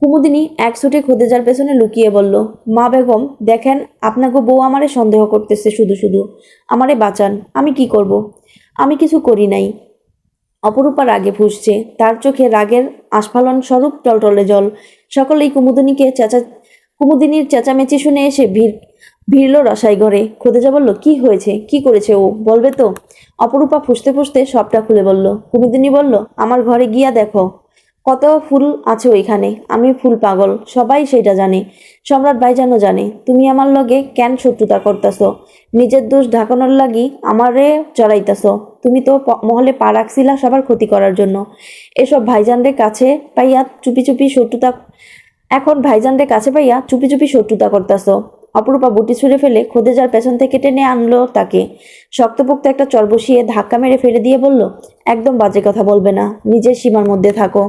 S1: কুমুদিনী এক ছুটে খোদেজার পেছনে লুকিয়ে বলল, মা বেগম দেখেন, আপনাকে বউ আমারে সন্দেহ করতেছে, শুধু শুধু আমারে বাঁচান। আমি কি করব? আমি কিছু করি নাই। অপরূপা রাগে ফুঁসছে, তার চোখে রাগের আস্ফালন স্বরূপ টলটলে জল। সকলেই কুমুদিনীর চেঁচামেচি শুনে এসে ভিড়ল রসাই ঘরে। খোদেজা বলল, কি হয়েছে? কি করেছে ও? বলবে তো? অপরূপা ফুঁসতে ফুঁসতে সবটা খুলে বলল। কুমুদিনী বলল, আমার ঘরে গিয়া দেখো কত ফুল আছে ওইখানে। আমি ফুল পাগল, সবাই সেটা জানে। সম্রাট ভাইজানও জানে। তুমি আমার লগে কেন শত্রুতা করতেছ? নিজের দোষ ঢাকানোর লাগি আমারে চড়াইতেছ। তুমি তো মহলে পা রাখছিলা সবার ক্ষতি করার জন্য। এসব ভাইজানদের কাছে পাইয়া চুপি চুপি শত্রুতা এখন ভাইজানদের কাছে পাইয়া চুপি চুপি শত্রুতা করতেছ। অপরূপা বুটি ছুঁড়ে ফেলে খোদেজার পেছন থেকে টেনে আনলো তাকে। শক্তপোক্ত একটা চর বসিয়ে ধাক্কা মেরে ফেলে দিয়ে বলল, একদম বাজে কথা বলবে না, নিজের সীমার মধ্যে থাকো।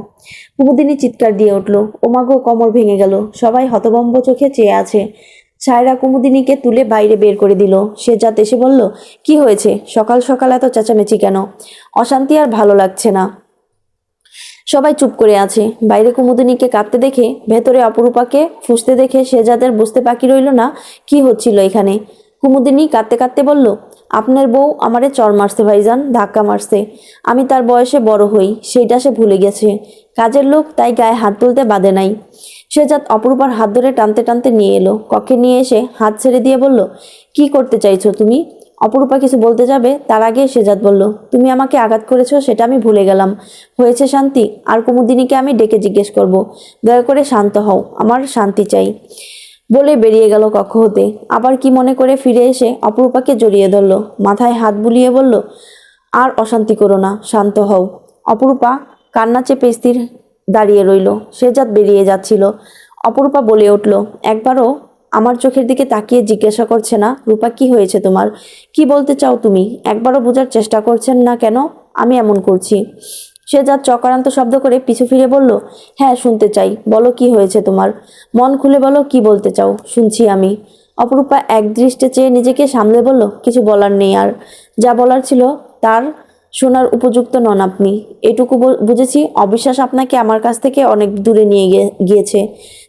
S1: কুমুদিনী চিৎকার দিয়ে উঠল। ওমাগো, কোমর ভেঙে গেল। সবাই হতভম্ব চোখে চেয়ে আছে। সায়রা কুমুদিনীকে তুলে বাইরে বের করে দিল। সে যা এসে বলল, কি হয়েছে? সকাল সকাল এত চেঁচামেচি কেন? অশান্তি আর ভালো লাগছে না। সবাই চুপ করে আছে। বাইরে কুমুদিনীকে কাঁদতে দেখে, ভেতরে অপরূপাকে ফুঁসতে দেখে সে যাদের বুঝতে বাকি রইল না কি হচ্ছিল এখানে। কুমুদিনী কাঁদতে কাঁদতে বলল, আপনার বউ আমারে চর মারছে ভাইজান, ধাক্কা মারছে। আমি তার বয়সে বড় হই, সেইটা সে ভুলে গেছে। কাজের লোক, তাই গায়ে হাত তুলতে বাদে নাই। সেজাত অপরূপার হাত ধরে টানতে টানতে নিয়ে এলো। কক্ষে নিয়ে এসে হাত ছেড়ে দিয়ে বলল, কি করতে চাইছো তুমি? অপরূপা কিছু বলতে যাবে, তার আগে সেজাত বলল, তুমি আমাকে আঘাত করেছো সেটা আমি ভুলে গেলাম। হয়েছে শান্তি? আর কুমুদিনীকে আমি ডেকে জিজ্ঞেস করব। দয়া করে শান্ত হও, আমার শান্তি চাই। বলে বেরিয়ে গেল কক্ষ হতে। আবার কি মনে করে ফিরে এসে অপরূপাকে জড়িয়ে ধরল, মাথায় হাত বুলিয়ে বলল, আর অশান্তি করো না, শান্ত হও। অপরূপা কান্না চেপে স্থির দাঁড়িয়ে রইল। সেজাত বেরিয়ে যাচ্ছিল। অপরূপা বলে উঠল, একবারও আমার চোখের দিকে তাকিয়ে জিজ্ঞাসা করছে না, রূপা কি হয়েছে তোমার? কি বলতে চাও তুমি? একবারও বোঝার চেষ্টা করছেন না কেন আমি এমন করছি? সেজাত চক্রান্ত শব্দ করে পিছু ফিরে বলল, হ্যাঁ শুনতে চাই, বলো কি হয়েছে তোমার? মন খুলে বলো, কি বলতে চাও, শুনছি আমি। অপরূপা এক দৃষ্টে চেয়ে নিজেকে সামলে বলল, কিছু বলার নেই আর। যা বলার ছিল তার শোনার উপযুক্ত নন আপনি। এটুকু বুঝেছি, অবিশ্বাস আপনাকে আমার কাছ থেকে অনেক দূরে নিয়ে গিয়েছে।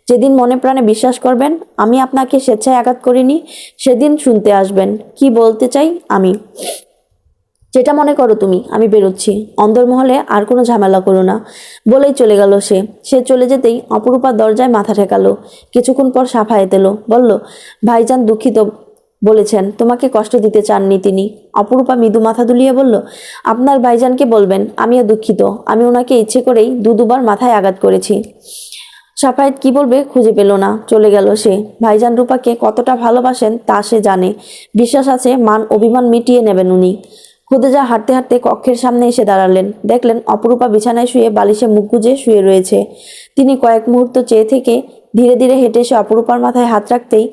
S1: যেদিন মনে প্রাণে বিশ্বাস করবেন আমি আপনাকে স্বেচ্ছায় আঘাত করিনি, সেদিন শুনতে আসবেন কি বলতে চাই আমি। যেটা মনে করো তুমি, আমি বেরোচ্ছি। অন্দরমহলে আর কোনো ঝামেলা করো না। বলেই চলে গেল সে। সে চলে যেতেই অপরূপা দরজায় মাথা ঠেকালো। কিছুক্ষণ পর সাফায়েত এলো, বলল, ভাইজান দুঃখিত বলেছেন, তোমাকে কষ্ট দিতে চাননি তিনি। অপরূপা মৃদু মাথা দুলিয়ে বলল, আপনার ভাইজানকে বলবেন আমিও দুঃখিত, আমি ওনাকে ইচ্ছে করেই দুবার মাথায় আঘাত করেছি। সাফায়েত কি বলবে খুঁজে পেল না, চলে গেল সে। ভাইজান রূপাকে কতটা ভালোবাসেন তা সে জানে। বিশ্বাস আছে মান অভিমান মিটিয়ে নেবেন উনি। খুদেজা হাঁটতে হাঁটতে কক্ষের সামনে এসে দাঁড়ালেন। দেখলেন অপরূপা বিছানায় শুয়ে বালিশে মুখ গুজে শুয়ে রয়েছে। তিনি কয়েক মুহূর্ত চেয়ে থেকে ধীরে ধীরে হেঁটে এসে অপরূপার মাথায় হাত রাখতেই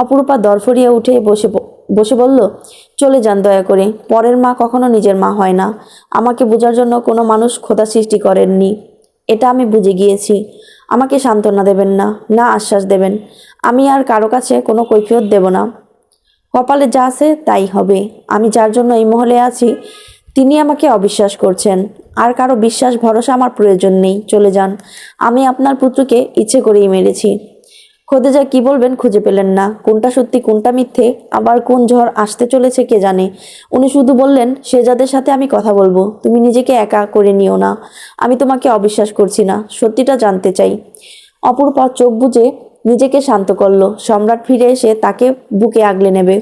S1: অপরূপা দরফরিয়ে উঠে বসে বলল, চলে যান দয়া করে। পরের মা কখনো নিজের মা হয় না। আমাকে বোঝার জন্য কোনো মানুষ খোদা সৃষ্টি করেননি, এটা আমি বুঝে গিয়েছি। আমাকে সান্ত্বনা দেবেন না, না আশ্বাস দেবেন। আমি আর কারো কাছে কোনো কৈফিয়ত দেব না। কপালে যা আছে তাই হবে। আমি যার জন্য এই মহলে আছি তিনি আমাকে অবিশ্বাস করছেন। আর কারো বিশ্বাস ভরসা আমার প্রয়োজন নেই, চলে যান। আমি আপনার পুত্রকে ইচ্ছে করেই মেরেছি। খোদেজা কি বলবেন খুঁজে পেলেন না। কোনটা সত্যি কোনটা মিথ্যে, আবার কোন ঝড় আসতে চলেছে কে জানে। উনি শুধু বললেন, শেজাদের সাথে আমি কথা বলবো, তুমি নিজেকে একা করে নিও না। আমি তোমাকে অবিশ্বাস করছি না, সত্যিটা জানতে চাই। অপরূপা চোখ বুজে নিজেকে শান্ত করলো। সম্রাট ফিরে এসে তাকে বুকে আগলে নেবে।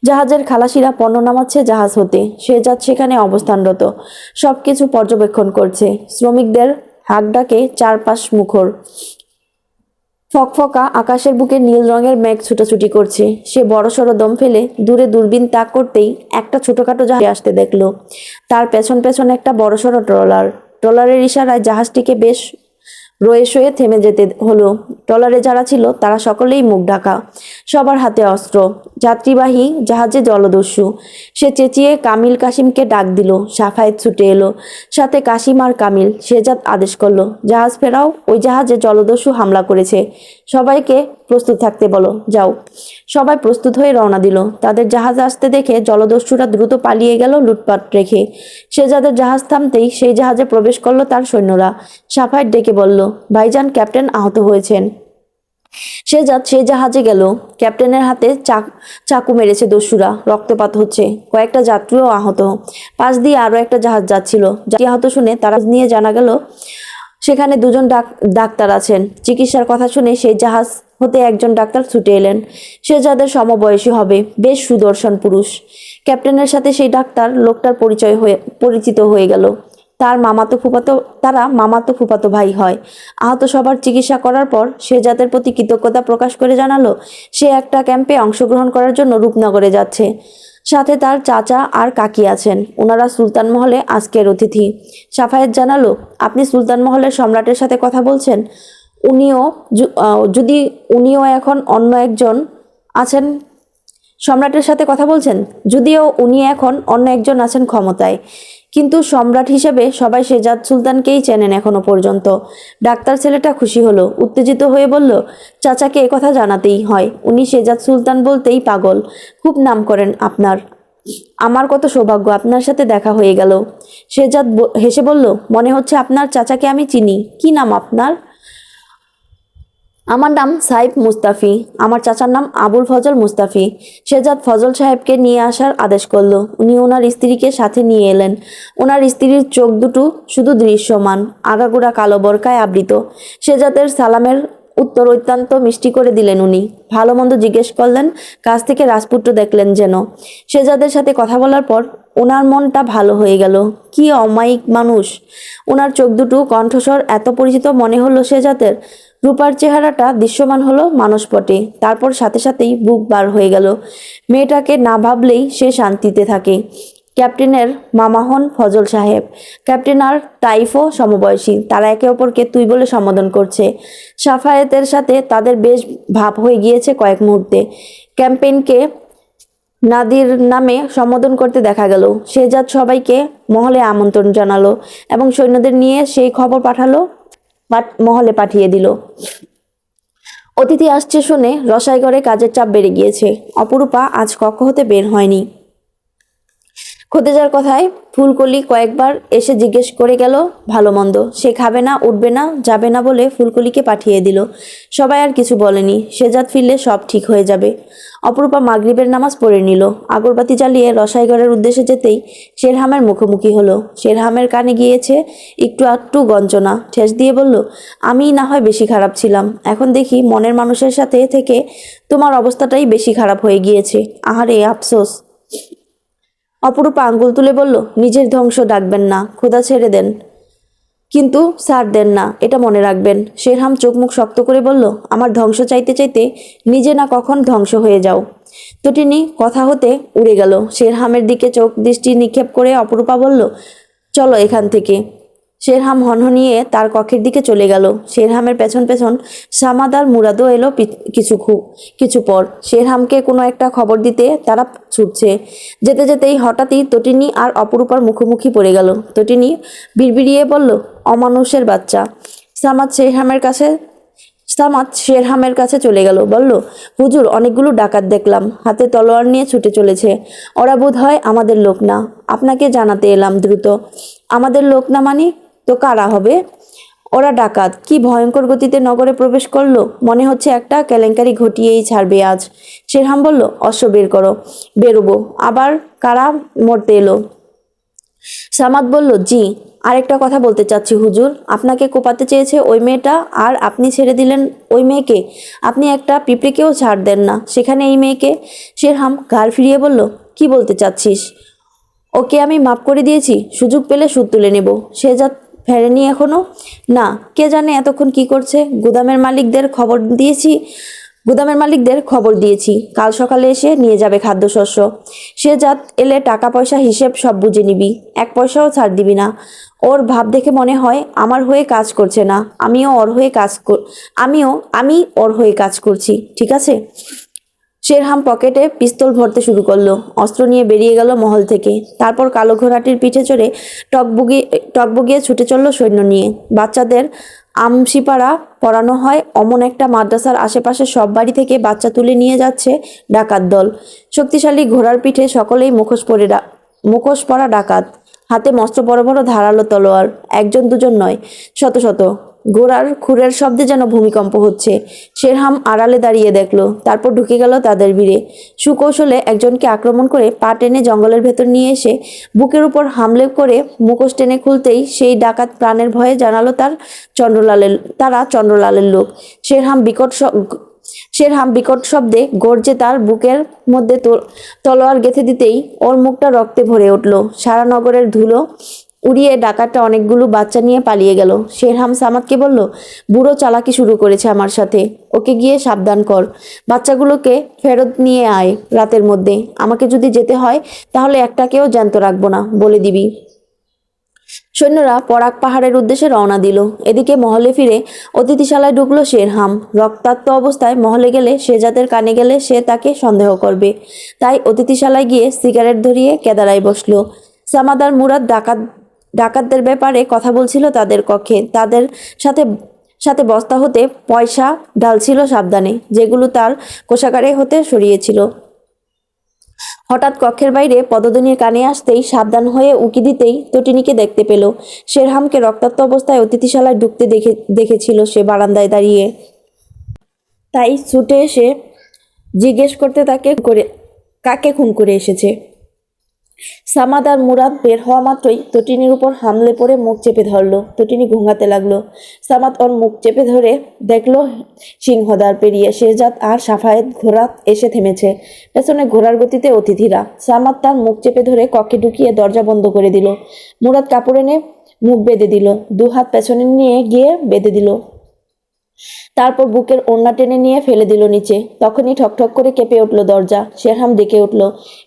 S1: জাহাজের খালাসিরা পণ্য নামাচ্ছে জাহাজ হতে। শেজাদ সেখানে অবস্থানরত, সবকিছু পর্যবেক্ষণ করছে। শ্রমিকদের হাঁক ডাকে চারপাশ মুখর। ফকফকা আকাশের বুকে নীল রঙের মেঘ ছুটাছুটি করছে। সে বড়সড় দম ফেলে দূরে দূরবীন তাক করতেই একটা ছোটখাটো জাহাজ আসতে দেখলো। তার পেছন পেছন একটা বড়সড় ট্রলারের ইশারায় জাহাজটিকে বেশ রয়ে শয়ে থেমে যেতে হলো। ট্রলারে যারা ছিল তারা সকলেই মুখ ঢাকা, সবার হাতে অস্ত্র। যাত্রীবাহী জাহাজে জলদস্যু। সে চেঁচিয়ে কামিল কাশিমকে ডাক দিল। সাফায়েত ছুটে এলো, সাথে কাশিম আর কামিল। শেজাদ আদেশ করলো, জাহাজ ফেরাও, ওই জাহাজে জলদস্যু হামলা করেছে, সবাইকে প্রস্তুত থাকতে বলো, যাও। সবাই প্রস্তুত হয়ে রওনা দিল। তাদের জাহাজ আসতে দেখে জলদস্যুরা দ্রুত পালিয়ে গেল লুটপাট রেখে। শেজাদের জাহাজ থামতেই সেই জাহাজে প্রবেশ করলো তার সৈন্যরা। সাফায়েত ডেকে বলল, ভাইজান, ক্যাপ্টেন আহত হয়েছেন। শেজাদ সেই জাহাজে গেল। ক্যাপ্টেনের হাতে চাকু মেরেছে দস্যুরা, রক্তপাত হচ্ছে, কয়েকটা যাত্রীও আহত। পাশ দিয়ে আরো একটা জাহাজ যাচ্ছিল। যাত্রী আহত শুনে তারা নিয়ে জানা গেল সেখানে দুজন ডাক্তার আছেন। চিকিৎসার কথা শুনে সেই জাহাজ হতে একজন ডাক্তার ছুটে এলেন। সে যাদের সমবয়সী হবে, বেশ সুদর্শন পুরুষ। ক্যাপ্টেনের সাথে সেই ডাক্তার লোকটার পরিচিত হয়ে গেল। তারা মামাতো ফুফাতো ভাই হয়। আহত সবার চিকিৎসা করার পর সে জাতের প্রতি কৃতজ্ঞতা প্রকাশ করে জানালো সে একটা ক্যাম্পে অংশগ্রহণ করার জন্য রূপনগরে যাচ্ছে। সাথে তার চাচা আর কাকি আছেন, ওনারা সুলতান মহলে আজকের অতিথি। সাফায়েত জানালো, আপনি সুলতান মহলের সম্রাটের সাথে কথা বলছেন? উনিও এখন অন্য একজন আছেন সম্রাটের সাথে কথা বলছেন, যদিও উনি এখন অন্য একজন আছেন ক্ষমতায়, কিন্তু সম্রাট হিসেবে সবাই শেজাদ সুলতানকেই চেনেন এখনো পর্যন্ত। ডাক্তার ছেলেটা খুশি হলো, উত্তেজিত হয়ে বলল, চাচাকে একথা জানাতেই হয়, উনি শেজাদ সুলতান বলতেই পাগল, খুব নাম করেন আপনার। আমার কত সৌভাগ্য আপনার সাথে দেখা হয়ে গেল। শেজাদ হেসে বলল, মনে হচ্ছে আপনার চাচাকে আমি চিনি। কি নাম আপনার? আমার নাম সাইফ মুস্তাফি। আমার চাচার নাম আবুল ফজল মুস্তাফি। শেজাদ ফজল সাহেবকে নিয়ে আসার আদেশ করল। উনি ওনার স্ত্রীকে সাথে নিয়ে এলেন। ওনার স্ত্রীর চোখ দুটো শুধু দৃশ্যমান, আগাগোড়া কালো বরকায় আবৃত। শেজাদের সালামের উত্তর অত্যন্ত মিষ্টি করে দিলেন উনি। ভালো মন্দ জিজ্ঞেস করলেন, কাছ থেকে রাজপুত্র দেখলেন যেন। শেজাদের সাথে কথা বলার পর ওনার মনটা ভালো হয়ে গেল। কি অমায়িক মানুষ! ওনার চোখ দুটো, কণ্ঠস্বর এত পরিচিত মনে হলো শেজাদের। রূপার চেহারাটা দৃশ্যমান হলো মানসপটে, তারপর সাথে সাথেই বুক বার হয়ে গেল। মেয়েটাকে না ভাবলেই সে শান্তিতে থাকে। ক্যাপ্টেনের মামা হন ফজল সাহেব। ক্যাপ্টেন আর তাইফও সমবয়সী, তারা একে অপরকে তুই বলে সম্বোধন করছে। সাফায়েতের সাথে তাদের বেশ ভাব হয়ে গিয়েছে কয়েক মুহূর্তে। ক্যাম্পেইনকে নাদির নামে সম্বোধন করতে দেখা গেল। শেজাদ সবাইকে মহলে আমন্ত্রণ জানালো এবং সৈন্যদের নিয়ে সেই খবর মহলে পাঠিয়ে দিল। অতিথি আসছে শুনে রসাইঘরে কাজের চাপ বেড়ে গিয়েছে। অপরূপা আজ কক্ষ হতে বের হয়নি। খোদেজার কথায় ফুলকলি কয়েকবার এসে জিজ্ঞেস করে গেল ভালো মন্দ। সে খাবে না, উঠবে না, যাবে না বলে ফুলকলিকে পাঠিয়ে দিল। সবাই আর কিছু বলেনি। শেজাদ ফিরলে সব ঠিক হয়ে যাবে। অপরূপা মাগরিবের নামাজ পড়ে নিল। আগরবাতি জ্বালিয়ে রসাইঘরের উদ্দেশ্যে যেতেই শেরহামের মুখোমুখি হলো। শেরহামের কানে গিয়েছে একটু আধটু গঞ্জনা। ঠেস দিয়ে বলল, আমি না হয় বেশি খারাপ ছিলাম, এখন দেখি মনের মানুষের সাথে থেকে তোমার অবস্থাটাই বেশি খারাপ হয়ে গিয়েছে। আহারে আফসোস। অপরূপা আঙ্গুল তুলে বলল, নিজের ধ্বংস ডাকবেন না, খোদা ছেড়ে দেন, কিন্তু ছাড় দেন না, এটা মনে রাখবেন। শেরহাম চোখ মুখ শক্ত করে বলল, আমার ধ্বংস চাইতে চাইতে নিজে না কখন ধ্বংস হয়ে যাও। তটিনী কথা হতে উড়ে গেল। শেরহামের দিকে চোখ দৃষ্টি নিক্ষেপ করে অপরূপা বলল, চলো এখান থেকে। শেরহাম হনহনিয়ে তার কক্ষের দিকে চলে গেল। শেরহামের পেছন পেছন সামাদ আর মুরাদও এলো কিছু পর। শেরহামকে কোনো একটা খবর দিতে তারা ছুটছে। যেতে যেতেই হঠাৎই তটিনী আর অপরূপার মুখোমুখি পড়ে গেল। তটিনী বিড়বিড়িয়ে বলল, অমানুষের বাচ্চা। সামাদ শেরহামের কাছে চলে গেল, বলল, হুজুর, অনেকগুলো ডাকাত দেখলাম, হাতে তলোয়ার নিয়ে ছুটে চলেছে। ওরা বোধ হয় আমাদের লোক না, আপনাকে জানাতে এলাম দ্রুত। আমাদের লোক না মানে তো কারা হবে? ওরা ডাকাত। কি ভয়ঙ্কর গতিতে নগরে প্রবেশ করলো, মনে হচ্ছে একটা কেলেঙ্কারি ঘটিয়েই ছাড়বে আজ। শেরহাম বলল, অশ্ব বের করো, বেরোবো। আবার কারা মরতে এলো? সামাদ বলল, জি, আরেকটা কথা বলতে চাচ্ছি হুজুর। আপনাকে কোপাতে চেয়েছে ওই মেয়েটা, আর আপনি ছেড়ে দিলেন ওই মেয়েকে। আপনি একটা পিঁপড়েকেও ছাড় দেন না, সেখানে এই মেয়েকে। শেরহাম ঘাড় ফিরিয়ে বলল, কি বলতে চাচ্ছিস? ওকে আমি মাফ করে দিয়েছি, সুযোগ পেলে সুদ তুলে নেব। শেজাদ ফেরেনি এখনো? না, কে জানে এতক্ষণ কি করছে। গুদামের মালিকদের খবর দিয়েছি, গুদামের মালিকদের খবর দিয়েছি, কাল সকালে এসে নিয়ে যাবে খাদ্যশস্য। শেহজাদ এলে টাকা পয়সা হিসেব সব বুঝে নিবি, 1 পয়সাও ছাড় দিবি না। ওর ভাব দেখে মনে হয় আমার হয়ে কাজ করছে না, আমি ওর হয়ে কাজ করছি, ঠিক আছে? শেরহাম পকেটে পিস্তল ভরতে শুরু করলো, অস্ত্র নিয়ে বেরিয়ে গেল মহল থেকে। তারপর কালো ঘোড়াটির পিঠে চড়ে টকবগিয়ে ছুটে চলল সৈন্য নিয়ে। বাচ্চাদের আমসিপাড়া পড়ানো হয় অমন একটা মাদ্রাসার আশেপাশে সব বাড়ি থেকে বাচ্চা তুলে নিয়ে যাচ্ছে ডাকাত দল। শক্তিশালী ঘোড়ার পিঠে সকলেই মুখোশ পরা ডাকাত, হাতে মস্ত বড় বড় ধারালো তলোয়ার, 1জন 2জন নয়, শত শত। ঘোড়ার খুরের শব্দে যেন ভূমিকম্প হচ্ছে। শেরহাম আড়ালে দাঁড়িয়ে দেখলো, তারপর ঢুকে গেল তাদের ভিড়ে। সুকৌশলে একজনকে আক্রমণ করে পা টেনে জঙ্গলের ভেতর নিয়ে এসে বুকের উপর হামলে করে মুখোশ টেনে খুলতেই সেই ডাকাত প্রাণের ভয়ে জানালো তারা চন্দ্রলালের লোক। শেরহাম বিকট শব্দে গর্জে তার বুকের মধ্যে তলোয়ার গেঁথে দিতেই ওর মুখটা রক্তে ভরে উঠল। সারা নগরের ধুলো উড়িয়ে ডাকাতটা অনেকগুলো বাচ্চা নিয়ে পালিয়ে গেল। শেরহাম সামাদকে বলল, বুড়ো চালাকি শুরু করেছে আমার সাথে, ওকে গিয়ে সাবধান কর। বাচ্চাগুলোকে ফেরত নিয়ে আয় রাতের মধ্যে। আমাকে যদি যেতে হয় তাহলে একটাকেও জ্যান্ত রাখবো না, বলে দিবি। সৈন্যরা পরাগ পাহাড়ের উদ্দেশ্যে রওনা দিল। এদিকে মহলে ফিরে অতিথিশালায় ঢুকলো শেরহাম। রক্তাক্ত অবস্থায় মহলে গেলে শেহজাদের কানে গেলে সে তাকে সন্দেহ করবে, তাই অতিথিশালায় গিয়ে সিগারেট ধরিয়ে কেদারায় বসলো। সামাদার মুরাদ ডাকাতদের ব্যাপারে কথা বলছিল তাদের কক্ষে। তাদের সাথে সাথে বস্তা হতে পয়সা ঢালছিল সাবধানে, যেগুলো তার কোষাগারে হতে সরিয়েছিল। হঠাৎ কক্ষের বাইরে পদধ্বনির কানে আসতেই সাবধান হয়ে উকি দিতেই তটিনীকে দেখতে পেল। শেরহামকে রক্তাক্ত অবস্থায় অতিথিশালায় ঢুকতে দেখেছিল সে বারান্দায় দাঁড়িয়ে। তাই ছুটে এসে জিজ্ঞেস করতে কাকে খুন করে এসেছে। সামাদ আর মুরাদ বের হওয়া মাত্রই তটিনীর উপর হামলে পড়ে মুখ চেপে ধরল। তটিনী ঘুঙাতে লাগলো। সামাদ ওর মুখ চেপে ধরে দেখলো সিংহদ্বার পেরিয়ে শেহজাদ আর সাফায়েত ঘোড়া এসে থেমেছে। পেছনে ঘোড়ার গতিতে অতিথিরা। সামাদ তার মুখ চেপে ধরে কক্ষে ঢুকিয়ে দরজা বন্ধ করে দিল। মুরাদ কাপড় এনে মুখ বেঁধে দিল, 2 হাত পেছনে নিয়ে গিয়ে বেঁধে দিল। তারপর বুকের ওড়না টেনে নিয়ে ফেলে দিল নিচে। তখনই ঠকঠক করে কেঁপে উঠল দরজা। শেরহাম ডেকে উঠল,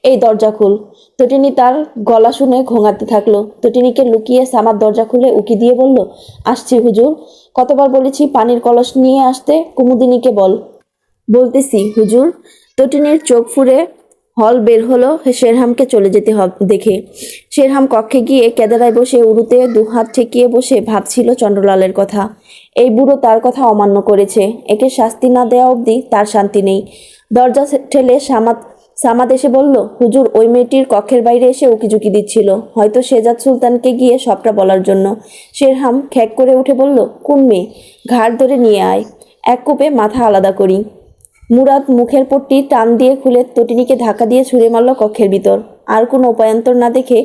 S1: এই দরজা খুল। তটিনী তার গলা শুনে ঘোঙাতে থাকলো। তটিনীকে লুকিয়ে সামাদ দরজা খুলে উকি দিয়ে বলল, আসছি হুজুর। কতবার বলেছি পানির কলস নিয়ে আসতে, কুমুদিনীকে বল। বলতেছি হুজুর। তটিনীর চোখ ফুঁড়ে হল বের হলো শেরহামকে চলে যেতে দেখে। শেরহাম কক্ষে গিয়ে কেদারায় বসে উড়ুতে 2 হাত ঠেকিয়ে বসে ভাবছিল চন্দ্রলালের কথা। এই বুড়ো তার কথা অমান্য করেছে, একে শাস্তি না দেওয়া অবধি তার শান্তি নেই। দরজা ঠেলে সামাদ এসে বলল, হুজুর, ওই মেয়েটির কক্ষের বাইরে এসে উকিঝুঁকি দিচ্ছিল, হয়তো শেহজাদ সুলতানকে গিয়ে সবটা বলার জন্য। শেরহাম খ্যাক করে উঠে বলল, কোন মেয়ে? ঘাড় ধরে নিয়ে আয়, এক কোপে মাথা আলাদা করি। মুরাদ মুখের পট্টি টান দিয়ে খুলে তটিনীকে ধাক্কা দিয়ে ছুঁড়ে মারল কক্ষের ভিতর। আর কোনো উপায়ান্তর না দেখে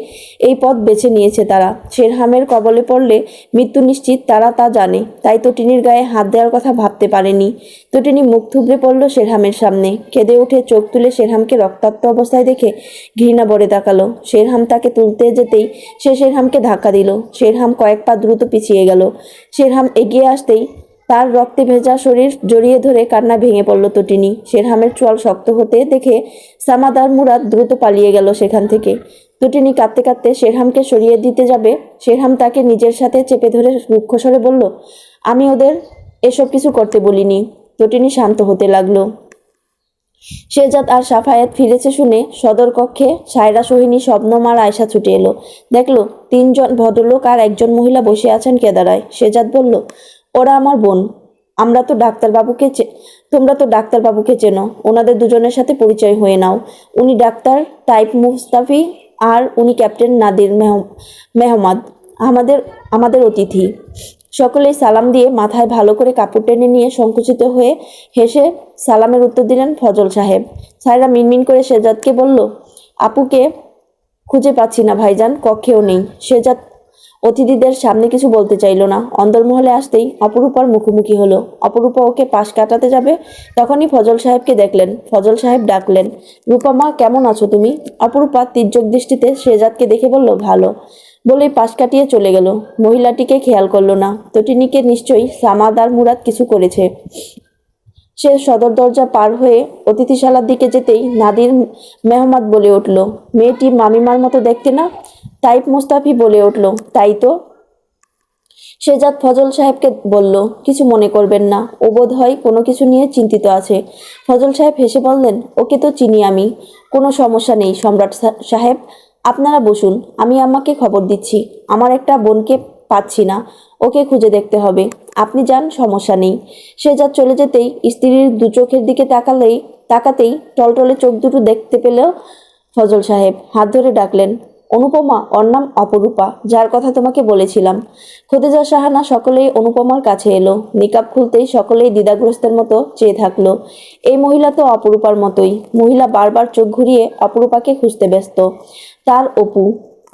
S1: এই পথ বেছে নিয়েছে তারা। শেরহামের কবলে পড়লে মৃত্যু নিশ্চিত, তারা তা জানে, তাই তটিনীর গায়ে হাত দেওয়ার কথা ভাবতে পারেনি। তটিনী মুখ থুবড়ে পড়ল শেরহামের সামনে, কেঁদে উঠে চোখ তুলে শেরহামকে রক্তাক্ত অবস্থায় দেখে ঘৃণা ভরে তাকালো। শেরহাম তাকে তুলতে যেতেই সে শেরহামকে ধাক্কা দিল। শেরহাম কয়েক পা দ্রুত পিছিয়ে গেল। শেরহাম এগিয়ে আসতেই তার রক্তে ভেজা শরীর জড়িয়ে ধরে কান্না ভেঙে পড়ল তটিনী। শেরহামের চোয়াল শক্ত হতে দেখে সামাদ আর মুরাদ দ্রুত পালিয়ে গেল সেখান থেকে। তটিনী কাঁদতে কাঁদতে শেরহামকে সরিয়ে দিতে যাবে, শেরহাম তাকে নিজের সাথে চেপে ধরে রুক্ষস্বরে বলল, আমি ওদের এসব কিছু করতে বলিনি। তটিনী শান্ত হতে লাগলো। শেহজাদ আর সাফায়েত ফিরেছে শুনে সদর কক্ষে সায়রা, সোহিনী, শবনম আর আয়শা ছুটে এলো। দেখলো 3 জন ভদ্রলোক আর 1 জন মহিলা বসে আছেন কেদারায়। শেহজাদ বলল, ওরা আমার বোন। তোমরা তো ডাক্তারবাবুকে চেনো, ওনাদের দুজনের সাথে পরিচয় হয়ে নাও। উনি ডাক্তার তাইপ মুস্তাফি আর উনি ক্যাপ্টেন নাদির মেহমাদ, আমাদের অতিথি। সকলেই সালাম দিয়ে মাথায় ভালো করে কাপড় টেনে নিয়ে সংকুচিত হয়ে হেসে সালামের উত্তর দিলেন ফজল সাহেব। সায়রা মিনমিন করে শেহজাদকে বলল, আপুকে খুঁজে পাচ্ছি না ভাইজান, কক্ষেও নেই। শেহজাদ অতিথিদের সামনে কিছু বলতে চাইল না। অন্দরমহলে আসতেই অপরূপার মুখোমুখি হলো। অপরূপা ওকে পাশ কাটাতে যাবে, তখনই ফজল সাহেবকে দেখলেন। ফজল সাহেব ডাকলেন, রূপা মা, কেমন আছো তুমি? অপরূপা তির্যক দৃষ্টিতে শেহজাদকে দেখে বলল, ভালো, বলেই পাশ কাটিয়ে চলে গেল। মহিলাটিকে খেয়াল করলো না। তটিনীকে নিশ্চয়ই সামাদ আর মুরাদ কিছু করেছে। সে সদর দরজা পার হয়ে অতিথিশালার দিকে যেতেই নাদির মেহমাদ বলে উঠল, মেয়েটি মামিমার মতো দেখতে না? তাইপ মুস্তাফি বলে উঠল, তাই তো। শেজাদ ফজল সাহেবকে বলল, কিছু মনে করবেন না, ও বোধ হয় কোনো কিছু নিয়ে চিন্তিত আছে। ফজল সাহেব হেসে বললেন, ওকে তো চিনি আমি, কোনো সমস্যা নেই সম্রাট সাহেব, আপনারা বসুন, আমি আম্মাকে খবর দিচ্ছি, আমার একটা বোনকে পাচ্ছি না, ওকে খুঁজে দেখতে হবে, আপনি যান, সমস্যা নেই। শেজাদ চলে যেতেই স্ত্রীর দু চোখের দিকে তাকাতেই টলটলে চোখ দুটো দেখতে পেল ফজল সাহেব হাত ধরে ডাকলেন, অনুপমা, ওর নাম অপরূপা, যার কথা তোমাকে বলেছিলাম। খোদেজা সাহানা সকলেই অনুপমার কাছে এলো। নিকাব খুলতেই সকলেই দ্বিধাগ্রস্তের মতো চেয়ে থাকলো। এই মহিলা তো অপরূপার মতোই। মহিলা বারবার চোখ ঘুরিয়ে অপরূপাকে খুঁজতে ব্যস্ত। তার অপু।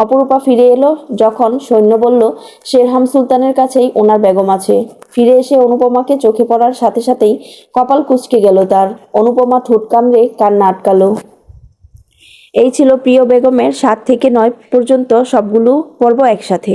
S1: অপরূপা ফিরে এলো যখন সৈন্য বলল শেরহাম সুলতানের কাছেই ওনার বেগম আছে। ফিরে এসে অনুপমাকে চোখে পড়ার সাথে সাথেই কপাল কুঁচকে গেল তার। অনুপমা ঠোঁট কামড়ে কান্না আটকালো। এই ছিল প্রিয় বেগমের 7 থেকে 9 পর্যন্ত সবগুলো পর্ব একসাথে।